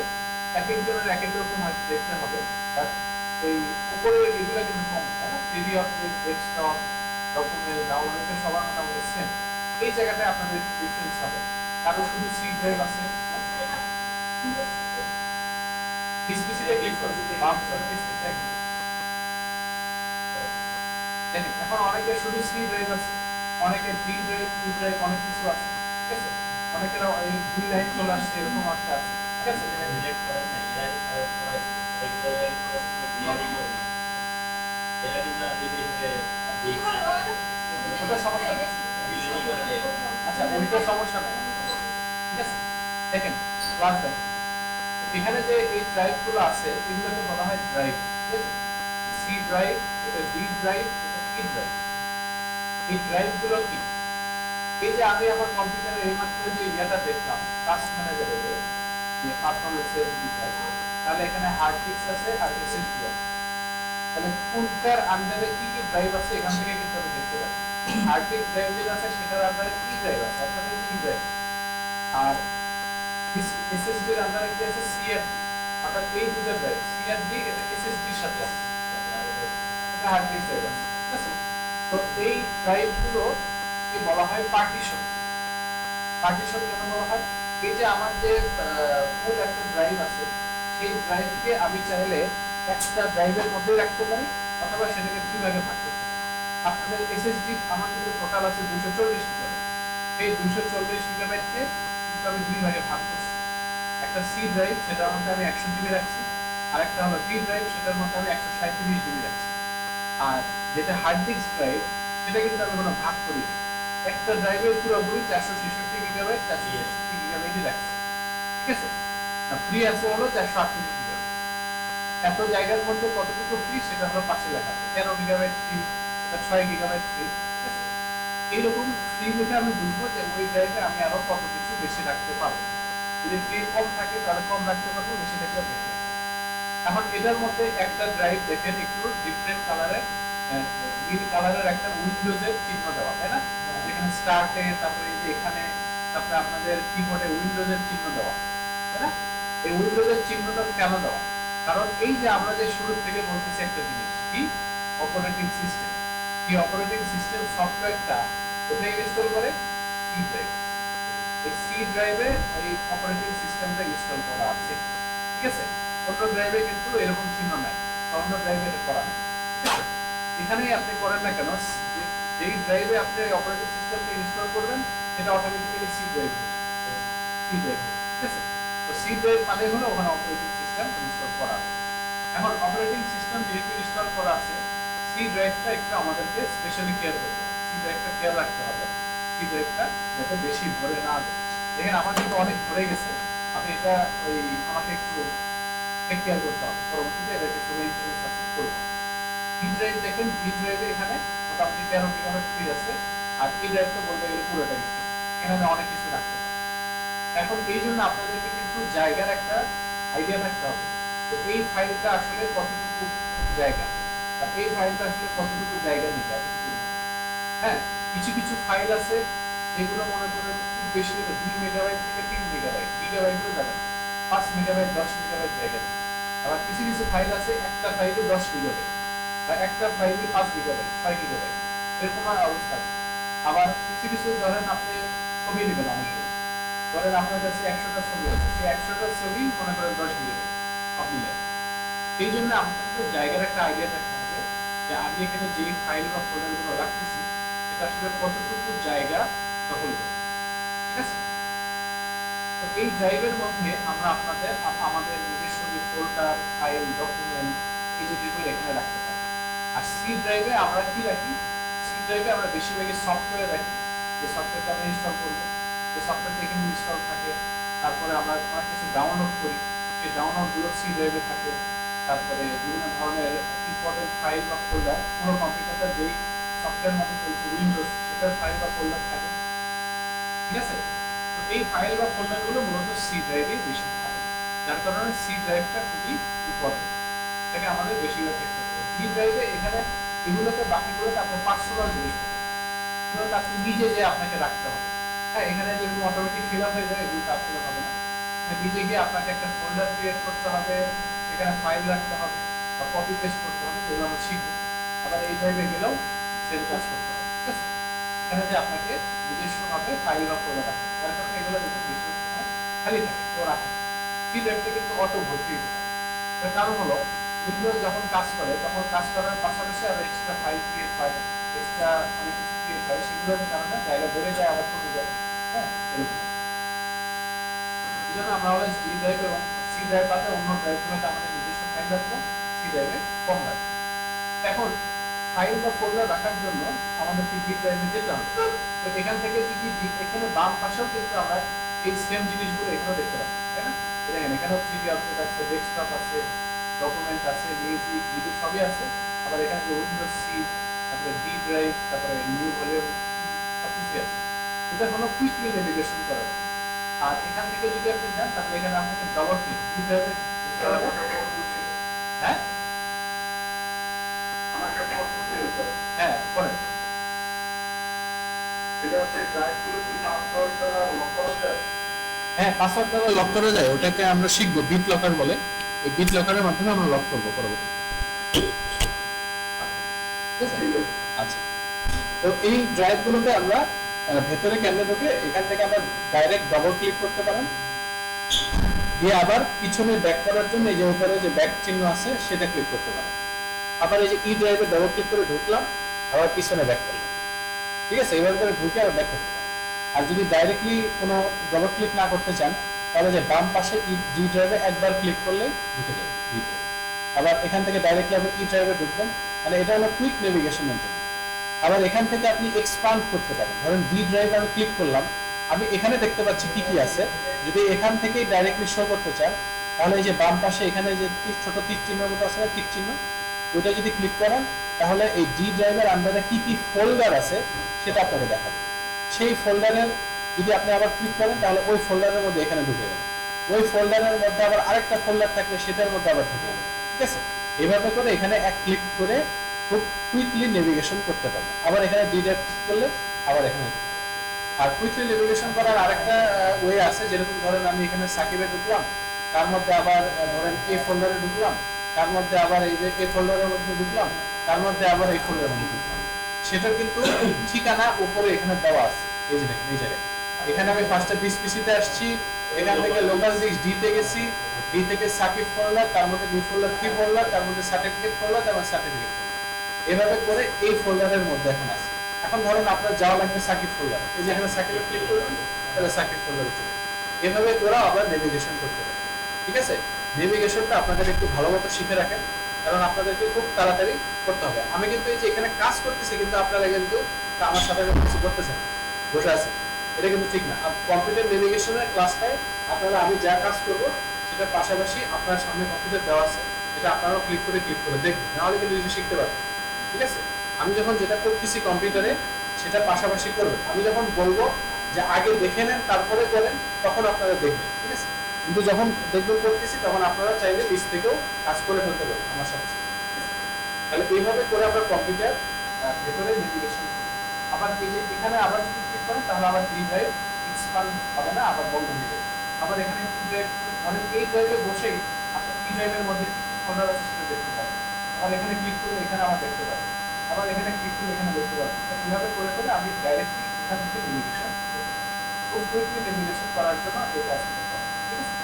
এক একজনের এক এক রকম হয়তো দেখতে হবে বাট এই উপরের এগুলো কিন্তু কম তাই না থ্রিডি অবজেক্ট ডেস্কটপ ডকুমেন্ট ডাউনলোডের সবার মোটামুটি সেম এই জায়গাটায় আপনাদের একটু ডিফারেন্স হবে কারো শুধু সি ড্রাইভ আছে ডিসপিসিতে ক্লিক করুন বাম সাইড ডিসপিসিতে দেখেন এখন অনেকের শুধু সি ড্রাইভ আছে অনেকের ডি ড্রাইভ ই ড্রাইভ অনেক কিছু আছে ঠিক আছে অনেকের এই দুই লাইন চলে আসছে এরকম একটা আছে ঠিক আছে ওটা সমস্যা নেই আচ্ছা ওইটা সমস্যা নাই ঠিক আছে দেখেন ক্লাস দেখেন এখানে যে এই ড্রাইভ গুলো আছে এগুলোকে বলা হয় ড্রাইভ ঠিক আছে সি ড্রাইভ এটা ডি ড্রাইভ এটা ই ড্রাইভ এই ড্রাইভ গুলো কি এই যে আমি আমার কম্পিউটারে এইমাত্র যে ইয়াটা দেখলাম টাস্ক ম্যানেজারে যে পারফরম্যান্স এর ড্রাইভ তাহলে এখানে হার্ড ডিস্ক আছে আর এসএসডি আছে তাহলে কোনটার আন্ডারে কি কি ড্রাইভ আছে এখান থেকে কিন্তু আমি দেখতে পারি হার্ড ডিস্ক ড্রাইভ যেটা আছে সেটার আন্ডারে কি ড্রাইভ আছে অর্থাৎ এই ই ড্রাইভ আর এসএসডি এর আন্ডারে কি আছে সিআরডি অর্থাৎ এই দুটো ড্রাইভ সিআরডি এটা এসএসডি এর সাথে আছে এটা হার্ড ডিস্ক ড্রাইভ আছে ঠিক আছে তো এই ড্রাইভ গুলো কে বলা হয় পার্টিশন পার্টিশন কেন বলা হয় এই যে আমার যে ফুল একটা ড্রাইভ আছে সেই ড্রাইভকে আমি চাইলে একটা ড্রাইভের মধ্যে রাখতে পারি অথবা সেটাকে দুই ভাগে ভাগ করতে পারি আপনাদের এসএসডি আমার কিন্তু টোটাল আছে 240 গিগাবাইট এই 240 গিগাবাইটকে কিন্তু আমি দুই ভাগে ভাগ করছি একটা সি ড্রাইভ সেটার মধ্যে আমি 100 জিবি রাখছি আর একটা হলো ডি ড্রাইভ সেটার মধ্যে আমি 137 জিবি রাখছি আর যেটা হার্ড ডিস্ক ড্রাইভ সেটা কিন্তু আমি কোনো ভাগ করি একটা ড্রাইভের পুরোপুরি 466 গিগাবাইট 466 গিগাবাইটই রাখছি ঠিক আছে ফ্রি আছে হলো 438 গিগাবাইট। এত জায়গার মধ্যে কতটুকু ফ্রি সেটা হলো পাশে লেখা আছে, 13 গিগাবাইট ফ্রি, এটা 6 গিগাবাইট ফ্রি, ঠিক আছে। এইরকম ফ্রি লিখে আমি বুঝবো যে ওই ড্রাইভে আমি আরো কত কিছু বেশি রাখতে পারবো। যদি ফ্রি কম থাকে তাহলে কম রাখতে পারবো, বেশি থাকলে বেশি রাখতে পারবো। এখন এটার মধ্যে একটা ড্রাইভ দেখেন একটু ডিফারেন্ট কালারের, নীল কালারের একটা উইন্ডোজের চিহ্ন দেওয়া, তাই না? যেখানে স্টার্টে, তারপরে এই যে এখানে, তারপরে আপনাদের কিবোর্ডে উইন্ডোজের চিহ্ন দেওয়া, তাই না? এই উইন্ডোজের চিহ্নটা কেন দেওয়া? কারণ এই যে আমরা যে শুরু থেকে বলতেছি একটা জিনিস কি, অপারেটিং সিস্টেম। এই অপারেটিং সিস্টেম সফটওয়্যারটা কোথায় ইনস্টল করে? C drive. এই সি ড্রাইভে এই অপারেটিং সিস্টেমটা ইনস্টল করা আছে, ঠিক আছে। অন্য ড্রাইভে কিন্তু এরকম চিহ্ন নাই, অন্য ড্রাইভে এটা করা নাই, ঠিক আছে। এখানেই আপনি করেন না কেন, যেই ড্রাইভে আপনি অপারেটিং সিস্টেমটা ইনস্টল করবেন সেটা automatically C drive, C drive, ঠিক আছে। তো সি ড্রাইভ মানে হলো ওখানে অপারেটিং সিস্টেম ইনস্টল করা আছে। এখন অপারেটিং সিস্টেম যেহেতু ইনস্টল করা আছে, সি ড্রাইভটা একটু আমাদেরকে স্পেশালি কেয়ার করতে হবে, সি ড্রাইভটা কেয়ার রাখতে হবে, সি ড্রাইভটা যাতে বেশি ভরে না যায়। দেখেন আমার কিন্তু অনেক ভরে গেছে, আমি এটা ওই আমাকে একটু টেক কেয়ার করতে হবে, পরবর্তীতে এটা কিছু মেইনটেনেন্স আছে করবো। ভি ড্রাইভ দেখেন, ভি ড্রাইভে এখানে মোটামুটি 13 গিগাবাইট ফ্রি আছে, আর এই ড্রাইভটা বলতে গেলে পুরোটাই ফ্রি, এখানে আমি অনেক কিছু রাখতে পারি। এখন এই জন্য আপনাদেরকে কিন্তু জায়গার একটা আইডিয়া থাকতে হবে, তো এই ফাইলটা আসলে কতটুকু জায়গা, বা এই ফাইলটা আসলে কতটুকু জায়গা নিতে হবে। হ্যাঁ, কিছু কিছু ফাইল আছে যেগুলো মনে করেন খুব বেশি হলে 2 মেগাবাইট থেকে 3 মেগাবাইট, গিগাবাইটও যাবে না, 5 মেগাবাইট 10 মেগাবাইট জায়গা নেবে। আবার কিছু কিছু ফাইল আছে একটা ফাইলে 10 গিগাবাইট, বা একটা ফাইলে 5 গিগাবাইট, 6 গিগাবাইট, এরকম অবস্থা আছে। আবার কিছু কিছু ধরেন আপনি ছবি নেবেন অনেকগুলো, ধরেন আপনার কাছে 100টা ছবি আছে, সেই 100টা ছবি মনে করেন 10 গিগাবাইট সব মিলে। এই জন্য আপনাদের জায়গার একটা আইডিয়া থাকতে হবে যে আমি এখানে যে ফাইল বা ফোল্ডারগুলো রাখতেছি এটা আসলে কতটুকু জায়গা দখল করবে, ঠিক আছে। তো এই ড্রাইভের মধ্যে আমরা আপনাদের আমাদের নিজস্ব যে ফোল্ডার, ফাইল, ডকুমেন্ট, এই জিনিসগুলো এখানে রাখতে পারি। আর সি ড্রাইভে আমরা কি রাখি? সি ড্রাইভে আমরা বেশিরভাগই সফটওয়্যার রাখি, যে সফটওয়্যারটা আমরা ইনস্টল করবো, যে সফটওয়্যারটা এখানে ইনস্টল থাকে। তারপরে আমরা অনেক কিছু ডাউনলোড করি, সেই ডাউনলোডগুলো সি ড্রাইভে থাকে। তারপরে বিভিন্ন ধরনের ইম্পর্টেন্ট ফাইল বা ফোল্ডার, পুরো কম্পিউটারটা যেই সফটওয়্যার মধ্যে চলছে উইন্ডোজ, সেটার ফাইল বা ফোল্ডার থাকে, ঠিক আছে। তো এই ফাইল বা ফোল্ডারগুলো মূলত সি ড্রাইভে বেশি থাকে, যার কারণে সি ড্রাইভটা খুবই ইম্পর্টেন্ট, এটাকে আমাদের বেশিরভাগ ক্ষেত্রে সি ড্রাইভে এখানে এগুলোতে বাকিগুলোতে আপনার পার্সোনাল জিনিস এগুলো আপনি নিজে যে আপনাকে রাখতে হবে। হ্যাঁ, এখানে যেরকম অটোমেটিক ফিল আপ হয়ে যায়, এগুলো কাজ ফিল হবে না, নিজে গিয়ে আপনাকে একটা ফোল্ডার ক্রিয়েট করতে হবে, সেখানে ফাইল রাখতে হবে বা কপি পেস্ট করতে হবে, যেগুলো আমরা শিখবো। আবার এই ড্রাইভে গেলেও সেম কাজ করতে হবে, ঠিক আছে। এখানে যে আপনাকে নিজস্বভাবে ফাইল বা ফোল্ডার রাখতে হবে, যার কারণে এগুলো দেখুন বেশিরভাগ সময় খালি থাকে, কেউ রাখে না। সি ড্রাইভটা কিন্তু অটো ভর্তি হতে পারে। তার কারণ হলো উইন্ডোজ যখন কাজ করে তখন কাজ করার পাশাপাশি আরো এক্সট্রা ফাইল ক্রিয়েট হয়, এক্সট্রা অনেক কিছু ক্রিয়েট হয়, সেগুলোর কারণে জায়গা বেড়ে যায় আবার কমে যায়। হ্যাঁ, এরকম। এই জন্য আমরা অলওয়েজ ডি ড্রাইভ এবং সি ড্রাইভ বাদে অন্য ড্রাইভগুলোতে আমাদের নিজস্ব ফাইল রাখবো, সি ড্রাইভে কম রাখবো। এখন ফাইল বা ফোল্ডার রাখার জন্য আমাদেরকে ডি ড্রাইভে যেতে হবে। তো এখান থেকে যদি এখানে বাম পাশেও কিন্তু আমরা এই সেম জিনিসগুলো এখানেও দেখতে পাচ্ছি, তাই না? দেখেন এখানেও 3D অবজেক্ট আছে, ডেস্কটপ আছে, ডকুমেন্ট আছে, মিউজিক, ভিডিও সবই আছে। আবার এখানে যে উইন্ডোজ সি, তারপরে ডি ড্রাইভ, তারপরে নিউ ভলিউম, সবকিছু আছে। এটা হলো কুইকলি নেভিগেশন করার জন্য। আর এখান থেকে যদি আপনি যান তাহলে এখানে আপনাকে ডবল ক্লিক ডি ড্রাইভে যেতে হবে। হ্যাঁ, হ্যাঁ করেন। হ্যাঁ, পাসওয়ার্ড দ্বারা লক করা যায়, ওটাকে আমরা শিখবো, বিট লকার বলে। ওই বিট লকারের মাধ্যমে আমরা লক করবো পরবর্তীতে। আচ্ছা, তো এই ড্রাইভগুলোতে আমরা ভেতরে কেমনে ঢুকে এখান থেকে আমরা ডাইরেক্ট ডবল ক্লিক করতে পারেন, দিয়ে আবার পিছনে ব্যাক করার জন্য এই যে উপরে যে ব্যাক চিহ্ন আছে সেটা ক্লিক করতে পারেন। আবার এই যে ই ড্রাইভে ডবল ক্লিক করে ঢুকলাম, আবার পিছনে ব্যাক করলাম, ঠিক আছে। এবার করে ঢুকে আবার ব্যাক করতে পারেন। আর যদি ডাইরেক্টলি কোনো ডবল ক্লিক না করতে চান তাহলে যে বাম পাশে ই ড্রাইভে একবার ক্লিক করলেই ঢুকে যাবে। আবার এখান থেকে ডাইরেক্টলি আপনি ই ড্রাইভে ঢুকবেন, মানে এটা হলো কুইক নেভিগেশনের জন্য। আবার এখান থেকে আপনি এক্সপান্ড করতে পারেন, ধরেন ডি ড্রাইভে আমি ক্লিক করলাম, আমি এখানে দেখতে পাচ্ছি কি কি আছে। যদি এখান থেকেই ডাইরেক্টলি শো করতে চান, তাহলে এই যে বাম পাশে এখানে যে ছোট তীর চিহ্নের মতো আছে না, টিক চিহ্ন, ওইটা যদি ক্লিক করেন তাহলে এই ডি ড্রাইভের আন্ডারে কি কি ফোল্ডার আছে সেটা আপনাকে দেখাবে। সেই ফোল্ডারের যদি আপনি আবার ক্লিক করেন তাহলে ওই ফোল্ডারের মধ্যে এখানে ঢুকে যাবে। ওই ফোল্ডারের মধ্যে আবার আরেকটা ফোল্ডার থাকলে সেটার মধ্যে আবার ঢুকে যাবে। ঠিক আছে, এভাবে করে এখানে এক ক্লিক করে খুব কুইকলি নেভিগেশন করতে পারবেন। আবার এখানে ডি ড্রাইভ ক্লিক করলে আবার এখানে। আর কুইকলি নেভিগেশন করার আরেকটা ওয়ে আছে, যেরকম ধরেন আমি এখানে সাকিবে ঢুকলাম, তার মধ্যে আবার ধরেন এই ফোল্ডারে ঢুকলাম, তার মধ্যে আবার এই যে এই ফোল্ডারের মধ্যে ঢুকলাম, তার মধ্যে আবার এই ফোল্ডারের মধ্যে ঢুকলাম। সেটার কিন্তু ঠিকানা উপরে এখানে দেওয়া আছে। এই যে দেখেন এই জায়গায়, এখানে আমি ফার্স্টে বিসপিসিতে আসছি, এখান থেকে লোকাল ডিস্ক ডি তে গেছি, ডি থেকে সাকিব ফোল্ডার, তার মধ্যে বি ফোল্ডার কি ফোল্ডার, তার মধ্যে সার্টিফিকেট ফোল্ডার, তারপর সার্টিফিকেট ফোল্ডার, এভাবে করে এই ফোল্ডারের মধ্যে এখন আছে। এখন ধরেন আপনার যাওয়া লাগবে সাকিব ফোল্ডার, এই যে এখানে সাকিবে ক্লিক করবেন, তাহলে সাকিব ফোল্ডারে চলে এভাবে করে আবার নেভিগেশন করতে পারেন। ঠিক আছে, নেভিগেশনটা আপনাদের একটু ভালো মতো শিখে রাখেন, কারণ আপনাদেরকে খুব তাড়াতাড়ি করতে হবে। আমি কিন্তু এই যে এখানে কাজ করতেছি, কিন্তু আপনারা কিন্তু আমার সাথে কিছু করতেছেন, বসে আছেন, এটা কিন্তু ঠিক না। কম্পিউটার নেভিগেশনের ক্লাসটায় আপনারা আমি যা কাজ করবো সেটার পাশাপাশি আপনার সামনে কম্পিউটার দেওয়া আছে, এটা আপনারাও ক্লিক করে দেখবেন, নাহলে কিন্তু কিছু শিখতে পারবেন। ঠিক আছে, আমি যখন যেটা করতেছি কম্পিউটারে সেটা পাশাপাশি করবেন। আমি যখন বলবো যে আগে দেখে নেন তারপরে করেন, তখন আপনারা দেখবেন। ঠিক আছে, কিন্তু যখন দেখবেন করতেছি তখন আপনারা চাইলে নিজ থেকেও কাজ করে ফেলতে পারেন আমার সাথে। তাহলে এইভাবে করে আমরা কম্পিউটার ভেতরে নেভিগেশন করি। আবার এই যে এখানে আবার যদি ক্লিক করেন তাহলে আবার ডি ড্রাইভ এক্সপান্ড হবে না, আবার বন্ধ হয়ে যাবে। আবার এখানে ডি ড্রাইভ ধরেন এই ড্রাইভে বসেই আপনি ডি ড্রাইভের মধ্যে কি কি ফোল্ডার আছে সেটা দেখতে পাবেন। আবার এখানে ক্লিক করলে এখানে আবার দেখতে পাবেন, আবার এখানে ক্লিক করলে এখানে দেখতে পাবেন। এইভাবে করে করে আমি ডাইরেক্টলি এখান থেকে নেভিগেশন খুব কুইকলি নেভিগেশন করার জন্য এই কাজটা করি। ঠিক আছে,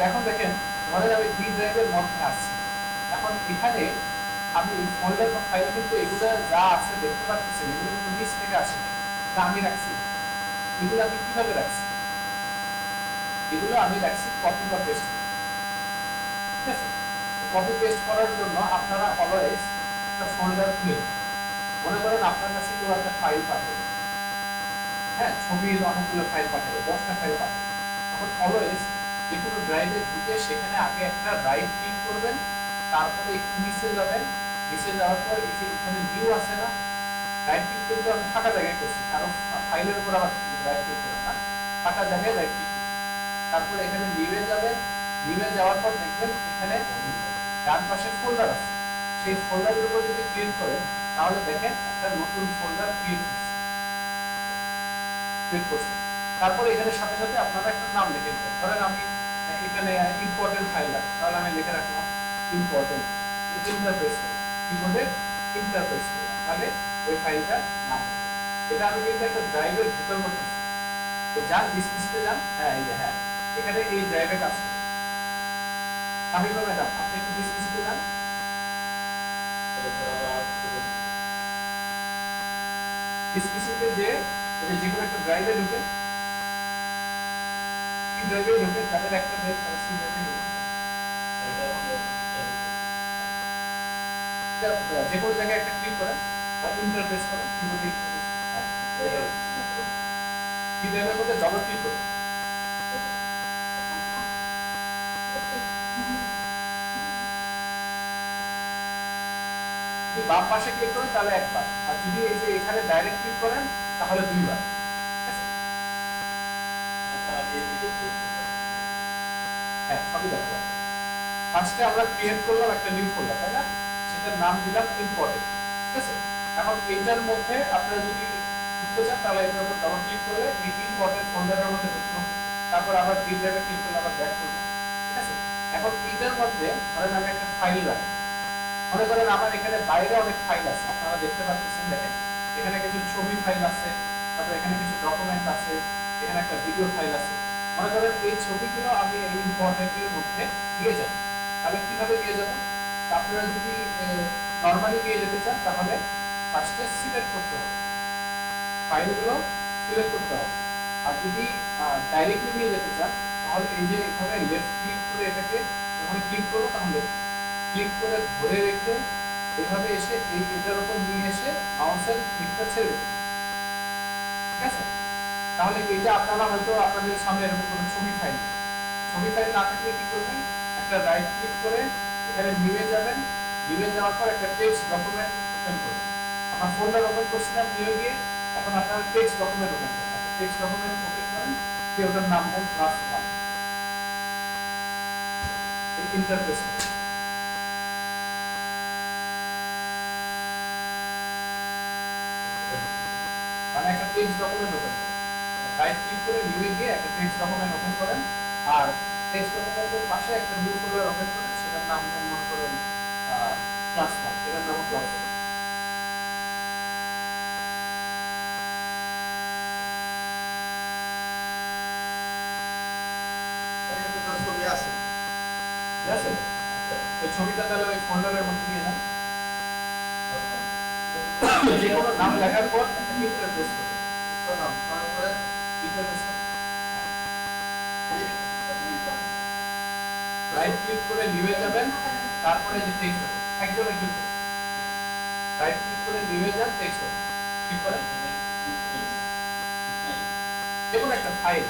এখন দেখেন ধরেন আমি ডি ড্রাইভের মধ্যে আসছি, এখন এখানে আমি ফোল্ডার বা ফাইল কিন্তু এগুলো যা আছে দেখতে পাচ্ছেন, এগুলো কিন্তু নিচ থেকে আসে নাই, তা আমি রাখছি। এগুলো আমি কিভাবে রাখছি? এগুলো আমি রাখছি কপি বা পেস্ট। ঠিক আছে, কপি পেস্ট করার জন্য আপনারা অলওয়েজ একটা ফোল্ডার খুলে, মনে করেন আপনার কাছে কেউ একটা ফাইল পাঠাবে, হ্যাঁ, ছবির অনেকগুলো ফাইল পাঠাবে, 10টা ফাইল পাঠাবে, তখন অলওয়েজ যে কোনো ড্রাইভে ঢুকে সেখানে আগে একটা রাইট ক্লিক করবেন, তারপরে একটু নিচে যাবেন, নিচে যাওয়ার পর এই যে এখানে নিউ আছে না, রাইট ক্লিক কিন্তু আমি ফাঁকা জায়গায় করছি, কারণ ফাইলের উপর আবার রাইট ক্লিক করবেন না, ফাঁকা জায়গায় রাইট ক্লিক করছি। তারপরে এখানে নিউয়ে যাবেন, নিউয়ে যাওয়ার পর দেখবেন এখানে ডান পাশে ফোল্ডার আছে, সেই ফোল্ডারের উপর যদি ক্লিক করেন তাহলে দেখেন একটা নতুন ফোল্ডার ক্রিয়েট করছে। তারপরে এখানে সাথে সাথে আপনারা একটা নাম লিখে দিবেন। ধরেন আমি এখানে ইম্পর্টেন্ট ফাইল লাগবে, তাহলে আমি লিখে রাখলাম ইম্পর্টেন্ট, ইন্টারপ্রেস করলাম, কিবোর্ডে ইন্টারপ্রেস করলাম, তাহলে ওই ফাইলটার নাম হবে। এটা আমি কিন্তু একটা ড্রাইভের ভিতর করতেছি। যান ডিসপ্লেতে যান, হ্যাঁ এই যে হ্যাঁ এখানে এই ড্রাইভে কাজ করে। তামিমা ম্যাডাম আপনি একটু ডিসপ্লেতে যান, ডিসপ্লেতে যে যে কোনো একটা ড্রাইভে ঢুকে, সি ড্রাইভে ঢুকে, যাদের একটা ড্রাইভ তারা সি ড্রাইভে ঢুকে, যে কোনো জায়গায় একটা ক্লিক করেন বা ইন্টারপ্রেস করেন, কিবোর্ডে সি ড্রাইভের মধ্যে ডবল ক্লিক করুন, যদি বাম পাশে ক্লিক করেন তাহলে একবার, আর যদি এই যে এখানে ডাইরেক্ট ক্লিক করেন তাহলে দুইবার। হ্যাঁ সবই দেখো, ফার্স্টে আমরা ক্রিয়েট করলাম একটা নিউ ফোল্ডার, তাই না, সেটার নাম দিলাম ইম্পর্টেন্ট। ঠিক আছে, এখন এইটার মধ্যে আপনারা যদি ঢুকতে চান তাহলে এটার উপর ডবল ক্লিক করলে এই ইম্পর্টেন্ট ফোল্ডারের মধ্যে ঢুকলো, তারপর আবার ডি ড্রাইভে ক্লিক করলে আবার ব্যাক করবো। ঠিক আছে, এখন এইটার মধ্যে ধরেন আমি একটা ফাইল রাখি, মনে করেন আমার এখানে বাইরে অনেক ফাইল আছে, আপনারা দেখতে পাচ্ছেন, দেখেন এখানে কিছু ছবি ফাইল আছে, তারপর এখানে কিছু ডকুমেন্ট আছে, এখানে একটা ভিডিও ফাইল আছে। মনে করেন এই ছবিগুলো আমি এই ইম্পর্টেন্টের মধ্যে নিয়ে যাব, তাহলে কিভাবে নিয়ে যাব? আপনারা যদি নরমালি নিয়ে যেতে চান তাহলে ফার্স্টে সিলেক্ট করতে হবে, ফাইলগুলো সিলেক্ট করতে হবে। আর যদি ডাইরেক্টলি নিয়ে যেতে চান তাহলে এই যে এখানে লেফট ক্লিক করে এটাকে যখন ক্লিক করবো তখন লেফট ক্লিক করে ধরে রেখে এভাবে এসে এই এটার উপর নিয়ে এসে মাউসের ক্লিকটা ছেড়ে দেবেন। ঠিক আছে, তাহলে এটা আপনারা হয়তো আপনাদের সামনে এরকম কোনো ছবি ফাইল না থাকলে কি করবেন, একটা রাইট ক্লিক করে এখানে নিউয়ে যাবেন, নিউয়ে যাওয়ার পর একটা টেক্সট ডকুমেন্ট ওপেন করবেন। আপনার ফোল্ডার ওপেন করছিলাম নিউয়ে গিয়ে, এখন আপনার টেক্সট ডকুমেন্ট ওপেন করেন, টেক্সট ডকুমেন্ট ওপেন করেন, দিয়ে ওটার নাম দেন ক্লাস 1, ইন্টারফেস মানে একটা টেক্সট ডকুমেন্ট ওপেন করেন, রাইট ক্লিক করে নিউয়ে গিয়ে একটা টেক্সট ডকুমেন্ট ওপেন করেন, আর টেক্সট ডকুমেন্টের পাশে একটা নিউ ফোল্ডার ওপেন করেন, সেটার নাম দেন মনে করেন ক্লাস 1, এটার নাম ক্লাস 1। এখানে তো ছবি আছে। ঠিক আছে, ওই ছবিটা তাহলে ওই ফোল্ডারের মধ্যে নিয়ে যান, যে কোনো নাম লেখার পর একটা ইন্টারফেস করবেন, করলাম, তারপরে ইন্টারফেস রাইট ক্লিক করে নিউয়ে যাবেন, তারপরে যে টেক্সট একজন একজন রাইট ক্লিক করে নিউয়ে যান, টেক্সট ক্লিক করেন, যেকোনো একটা ফাইল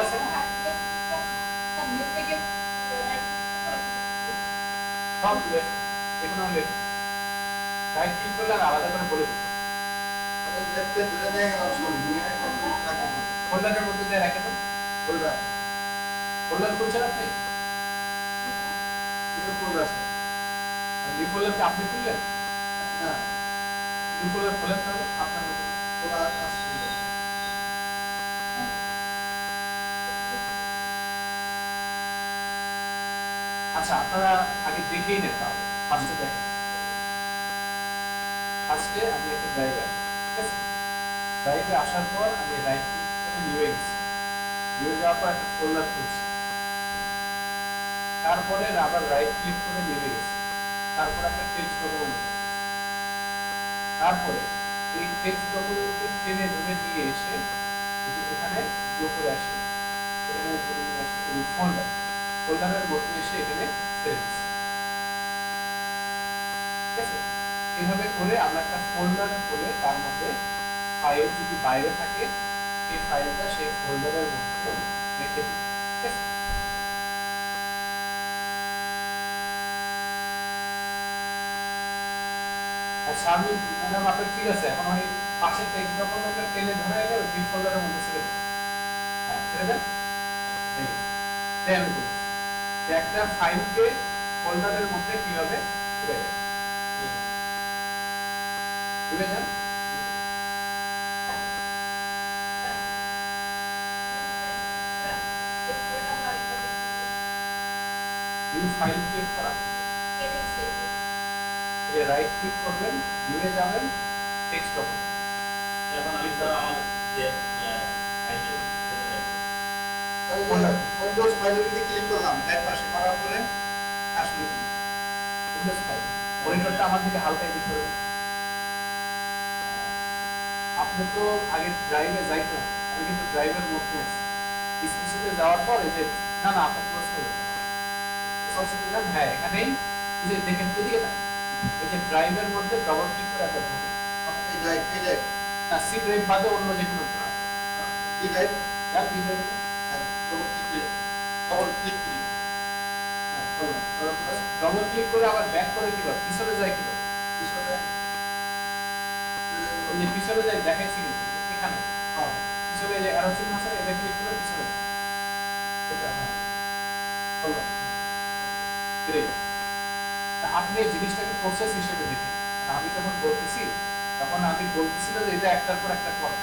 আছে না, সব লেফট, যেকোনো লেফট রাইট ক্লিক করলে আর আলাদা করে বলে দিন, লেফটে ধরে নিয়ে গেলাম ছবি নিয়ে এখানে রাখলাম। ফোল্ডারের মধ্যে দিয়ে রেখে দেন। ফোল্ডার ফোল্ডার খুলছেন আপনি, নিউ ফোল্ডার নিউ ফোল্ডারকে আপনি খুললেন, না নিউ ফোল্ডার খোলেন তাহলে আপনার মতো। ফোল্ডার আসছিল। আচ্ছা আপনারা আগে দেখেই নেন, তাহলে ফার্স্টে দেখেন, ফার্স্টে আমি একটা ড্রাইভে আসি, ঠিক আছে, ড্রাইভে আসার পর আমি রাইট ক্লিক করে নিউয়ে গেছি, নিউয়ে যাওয়ার পর একটা ফোল্ডার খুলছি, তারপরে আবার রাইট ক্লিক করে নিউয়ে গেছি, তারপর একটা টেক্সট ডকুমেন্ট, তারপরে এই টেক্সট ডকুমেন্টকে টেনে ধরে নিয়ে এসে এখানে উপরে আসি, এখানে ধরে নিয়ে আসি এই ফোল্ডারের মধ্যে এসে এখানে ছেড়ে দিচ্ছি, ঠিক আছে। এইভাবে করে আমরা একটা ফোল্ডার খুলে তার মধ্যে ফাইল যদি বাইরে থাকে সেই ফাইলটা সেই ফোল্ডারের মধ্যে রেখে দিই, ঠিক আছে। শারমিন ম্যাডাম আপনার ঠিক আছে, এখন ওই পাশে টেক্সট ডকুমেন্টটা টেনে ধরে এলে ওই ডিপ ফোল্ডারের মধ্যে ছেড়ে দেন, হ্যাঁ ছেড়ে দেন, ঠিক আছে। তাই আমি বলছি যে একটা ফাইলকে ফোল্ডারের মধ্যে কিভাবে ঢুকে যায়, ঢুকে যান, নিউ ফাইল ক্লিক করা, এই রাইট ক্লিক করবেন, নিউয়ে যাবেন, টেক্সট ডকুমেন্ট, এখন আমি স্যার আমার যে উইন্ডোজ ফাইলের উপরে ক্লিক করলাম, ব্যাক পাশে করার পরে আসলো কি উইন্ডোজ ফাইল, মনিটরটা আমার দিকে হালকা এদিক করে দেন। আপনি তো আগে ড্রাইভে যাইতেন, আমি কিন্তু ড্রাইভের মধ্যে আছি, স্পেসিতে যাওয়ার পর এই যে না না আপনার ক্লোজ করবেন, সোর্সে যান, হ্যাঁ এখানেই এই যে দেখেন এদিকে না, এই যে ড্রাইভের মধ্যে ডবল ক্লিক করে একবার ঢোকেন, এই ড্রাইভ না সি ড্রাইভ বাদে অন্য যে কোনো ড্রাইভ, এই ড্রাইভ যান বি ড্রাইভে, ডবল ক্লিক করি, হ্যাঁ করলাম, করার পরে ডবল ক্লিক করে আবার ব্যাক করে কিভাবে পিছনে যায় কিভাবে, পিছনে এই যে পিছনে যায় দেখাইছি কিন্তু এখানে হ্যাঁ পিছনে যে অ্যারো চিহ্ন আছে এটা ক্লিক করে পিছনে যান, এটা হ্যাঁ করলাম, গ্রেট। আপনি এই জিনিসটাকে প্রসেস হিসেবে দেখেন, আমি যখন বলতেছি তখন আমি বলতেছি না যে এটা একটার পর একটা করে,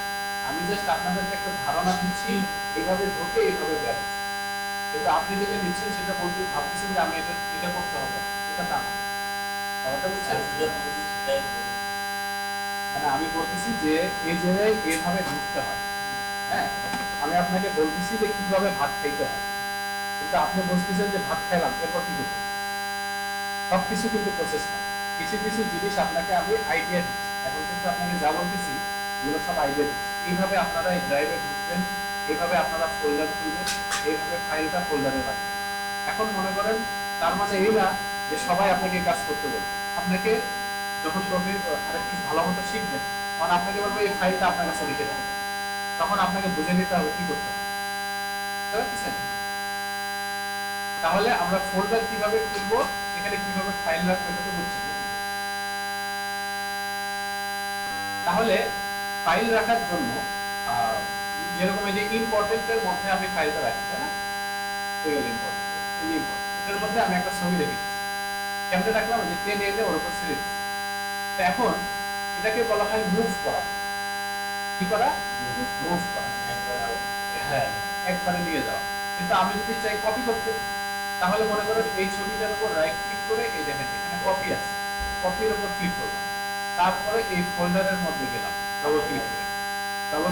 আমি জাস্ট আপনাদেরকে একটা ধারণা দিচ্ছি এইভাবে ঢোকে এইভাবে বের, কিন্তু আপনি যেটা নিচ্ছেন সেটা বলতে ভাবতেছেন যে আমি এটা এটা করতে হবে, এটা তা না, কথাটা বুঝছেন, সেটাই মানে আমি বলতেছি যে এই জায়গায় এইভাবে ঢুকতে হয়, হ্যাঁ আমি আপনাকে বলতেছি যে কিভাবে ভাত খাইতে হয়, কিন্তু আপনি বলতেছেন যে ভাত খাইলাম এরপর কি করবো, সবকিছু কিন্তু প্রসেস না, কিছু কিছু জিনিস আপনাকে আমি আইডিয়া দিচ্ছি, এখন কিন্তু আপনাকে যা বলতেছি এগুলো সব আইডিয়া দিচ্ছি, এইভাবে আপনারা এই ড্রাইভে ঢুকবেন, এইভাবে আপনারা ফোল্ডার খুলবেন, এইভাবে ফাইলটা ফোল্ডারে রাখবেন। এখন মনে করেন তার মানে এই না যে সবাই আপনাকে কাজ করতে বলবে, আপনাকে যখন আরেকটু ভালো মতো শিখবেন তখন আপনাকে বলবো এই ফাইলটা আপনার কাছে রেখে দেন, তখন আপনাকে বুঝে নিতে হবে কি করতে হবে, বুঝতে পারছেন? তাহলে আমরা ফোল্ডার কিভাবে খুলবো, এখানে কিভাবে ফাইল রাখবো এটা তো বুঝছেন নাকি? তাহলে ফাইল রাখার জন্য যেরকম এই যে ইম্পর্টেন্টের মধ্যে আমি ফাইলটা রাখি, তাই না? ইম্পর্টেন্ট, এই ইম্পর্টেন্ট এর মধ্যে আমি একটা ছবি রেখেছি, কেমনে রাখলাম, যে টেনে এনে ওর উপর ছেড়ে দিচ্ছি। তো এখন এটাকে বলা হয় মুভ করা। কি করা? মুভ করা। হ্যাঁ, একবারে নিয়ে যাওয়া। কিন্তু আমি যদি চাই কপি করতে, তাহলে মনে করেন এই ছবিটার উপর রাইট ক্লিক করে এই দেখেন এখানে কপি আছে, কপির উপর ক্লিক করলাম, তারপরে এই ফোল্ডারের মধ্যে গেলাম ডবল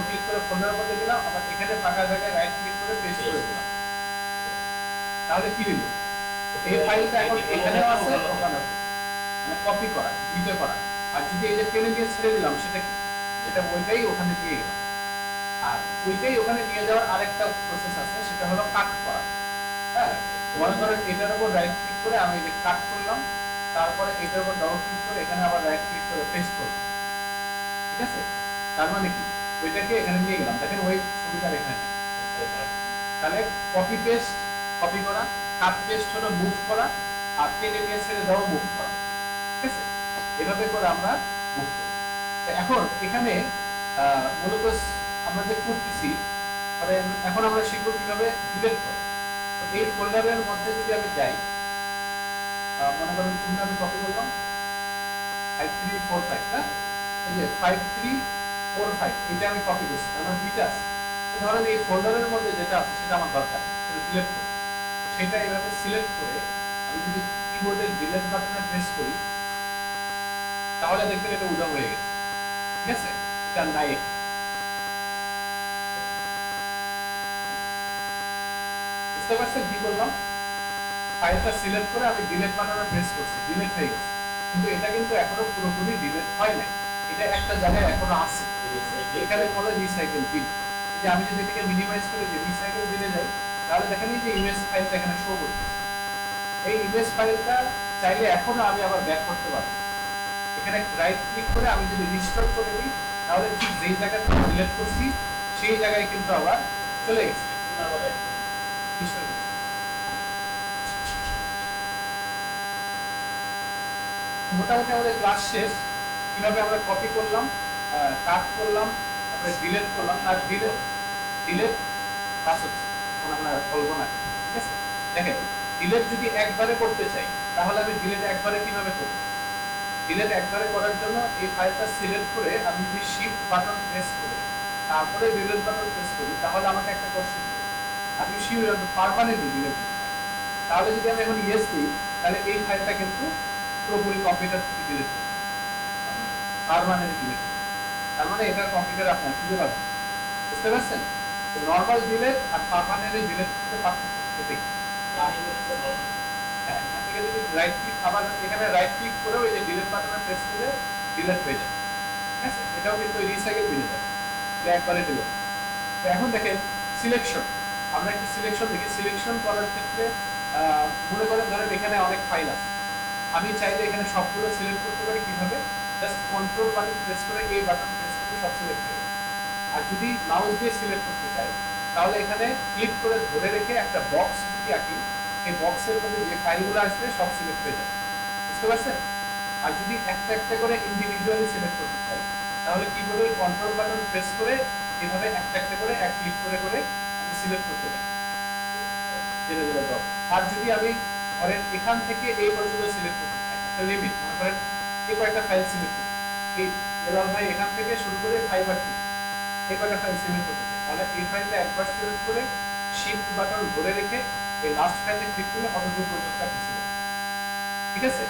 ক্লিক করে, ফোল্ডারের মধ্যে গেলাম, আবার এখানে ফাঁকা জায়গায় রাইট ক্লিক করে পেস্ট করে দিলাম। তাহলে কি হলো, এই ফাইলটা এখন এখানেও আছে ওখানেও আছে, মানে কপি করা, দুইটা করা। আর যদি এই যে টেনে দিয়ে ছেড়ে দিলাম, সেটা কি, সেটা ওইটাই ওখানে দিয়ে গেলাম। আর ওইটাই ওখানে নিয়ে যাওয়ার আরেকটা প্রসেস আছে, সেটা হলো কাট করা। হ্যাঁ, মনে করেন এটার উপর রাইট ক্লিক করে আমি যে কাট করলাম, তারপরে এটার উপর ডবল ক্লিক করে এখানে আবার রাইট ক্লিক করে পেস্ট করলাম। ঠিক আছে? তার মানে কি, ওইটাকে এখানে নিয়ে গেলাম, দেখেন ওই ছবিটার এখানে নেই। তাহলে কপি পেস্ট, কপি করা, কাট পেস্ট হলো মুভ করা, আর টেনে নিয়ে ছেড়ে দেওয়া মুভ করা। ঠিক আছে? এভাবে করে আমরা মুভ করি। তো এখন এখানে মূলত আমরা যে করতেছি, এখন আমরা শিখবো কিভাবে ডিলিট করে। তো এই ফোল্ডারের মধ্যে যদি আমি যাই, মনে করেন কোনটা আমি কপি করলাম, 5345, না, এই যে 5345 এটা আমি কপি করছি, আমার দুইটা আছে। তো ধরেন এই ফোল্ডারের মধ্যে যেটা আছে সেটা আমার দরকার, সেটা সিলেক্ট করব। সেটা এইভাবে সিলেক্ট করে আমি যদি কিবোর্ডের ডিলিট বাটনে প্রেস করি, তাহলে দেখবেন এটা উধাও হয়ে গেছে। ঠিক আছে? এটা নাই। বুঝতে পারছেন কি করলাম? ফাইলটা সিলেক্ট করে আমি ডিলিট বাটনে প্রেস করছি, ডিলিট হয়ে গেছে। কিন্তু এটা কিন্তু এখনো পুরোপুরি ডিলিট হয় নাই, এটা একটা জায়গায় এখনো আছে। এখানে বলে রিসাইকেল বিন। এই যে আমি যদি এটাকে মিনিমাইজ করে যে রিসাইকেল বিনে যাই, তাহলে দেখেন এই যে ইমেজ ফাইলটা এখানে শো করতেছে। এই ইমেজ ফাইলটা চাইলে এখনো আমি আবার ব্যাক করতে পারবো। এখানে রাইট ক্লিক করে আমি যদি রিস্টোর করে দিই, তাহলে ঠিক যেই জায়গা থেকে ডিলিট করছি সেই জায়গায় কিন্তু আবার চলে গেছে। মোটামুটি আমাদের ক্লাস শেষ। কিভাবে আমরা কপি করলাম, কাট করলাম, তারপরে ডিলিট করলাম, আর ডিলিট কাজ হচ্ছে, এখন আমরা বলবো না। ঠিক আছে? দেখেন, ডিলিট যদি একবারে করতে চাই, তাহলে আমি ডিলিট একবারে কিভাবে করব? ডিলিট একবারে করার জন্য এই ফাইলটা সিলেক্ট করে আমি যদি শিফট বাটন প্রেস করে তারপরে ডিলিট বাটন প্রেস করি, তাহলে আমাকে একটা কোশ্চেন করবে, আপনি শিওর পারমানেন্টলি ডিলিট করতে, তাহলে যদি আমি এখন ইয়েস দিই, তাহলে এই ফাইলটা কিন্তু পুরোপুরি কম্পিউটার থেকে ডিলিট করবে, পারমানেন্টলি ডিলিট করবে। তার মানে এটা কম্পিউটার আপনার খুঁজে পাবেন। বুঝতে পারছেন? তো নরমাল ডিলিট আর পারমানেন্টলি ডিলিট করতে পার্থক্য এটাই। হ্যাঁ, এখান থেকে যদি রাইট ক্লিক, আবার এখানে রাইট ক্লিক করেও এই যে ডিলিট বাটনে প্রেস করে ডিলিট হয়ে যাবে। ঠিক আছে? এটাও কিন্তু রিসাইকেল বিনে যাবে, এটা একবারে ডিলিট। তো এখন দেখেন সিলেকশন, আমরা একটা সিলেকশন দেখি। সিলেকশন করার ক্ষেত্রে মনে করেন ধরেন এখানে অনেক ফাইল আছে, আমি চাইলে এখানে সবগুলো সিলেক্ট করতে পারি। কিভাবে? জাস্ট কন্ট্রোল বাটন প্রেস করে এই বাটন প্রেস করে সব সিলেক্ট হয়ে যাবে। আর যদি মাউস দিয়ে সিলেক্ট করতে চাই, তাহলে এখানে ক্লিক করে ধরে রেখে একটা বক্স যদি আঁকি, এই বক্সের মধ্যে যে ফাইলগুলো আসবে সব সিলেক্ট হয়ে যাবে। বুঝতে পারছেন? আর যদি একটা একটা করে ইন্ডিভিজুয়ালি সিলেক্ট করতে চাই, তাহলে কিবোর্ডের কন্ট্রোল বাটন প্রেস করে এভাবে একটা একটা করে এক ক্লিক করে করে আমি সিলেক্ট করতে পারি ধীরে ধীরে ডট। আর যদি আমি ধরেন এখান থেকে এই পর্যন্ত সিলেক্ট করতে চাই, একটা লিমিট, মনে করেন এই কয়েকটা ফাইল সিলেক্ট করতে, এই এলাল ভাই এখান থেকে শুরু করে 5 আর 2 এই কয়েকটা ফাইল সিলেক্ট করতে চাই, তাহলে এই ফাইলটা একবার সিলেক্ট করে শিফট বাটন ধরে রেখে এই লাস্ট ফাইলে ক্লিক করলে অতদূর পর্যন্ত একটা সিলেক্ট। ঠিক আছে?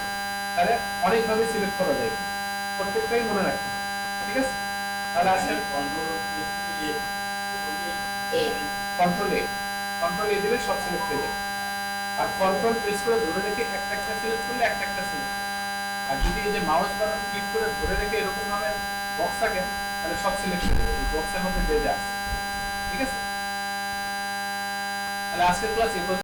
তাহলে অনেকভাবে সিলেক্ট করা যায়, প্রত্যেকটাই মনে রাখতে হবে। ঠিক আছে? তাহলে আসেন কন্ট্রোল এ দিলে সব সিলেক্ট হয়ে যাবে। আর কন্ট্রোল প্রেস করে ধরে রেখে একটা একটা সিলেক্ট করলে একটা একটা সিলেক্ট। আর যদি এই যে মাউস বাটন ক্লিক করে ধরে রেখে এরকম ভাবে বক্স থাকে, তাহলে সব সিলেক্ট হয়ে যাবে এই বক্সের মধ্যে যে যা আছে। ঠিক আছে? তাহলে আজকের ক্লাস এই পর্যন্ত।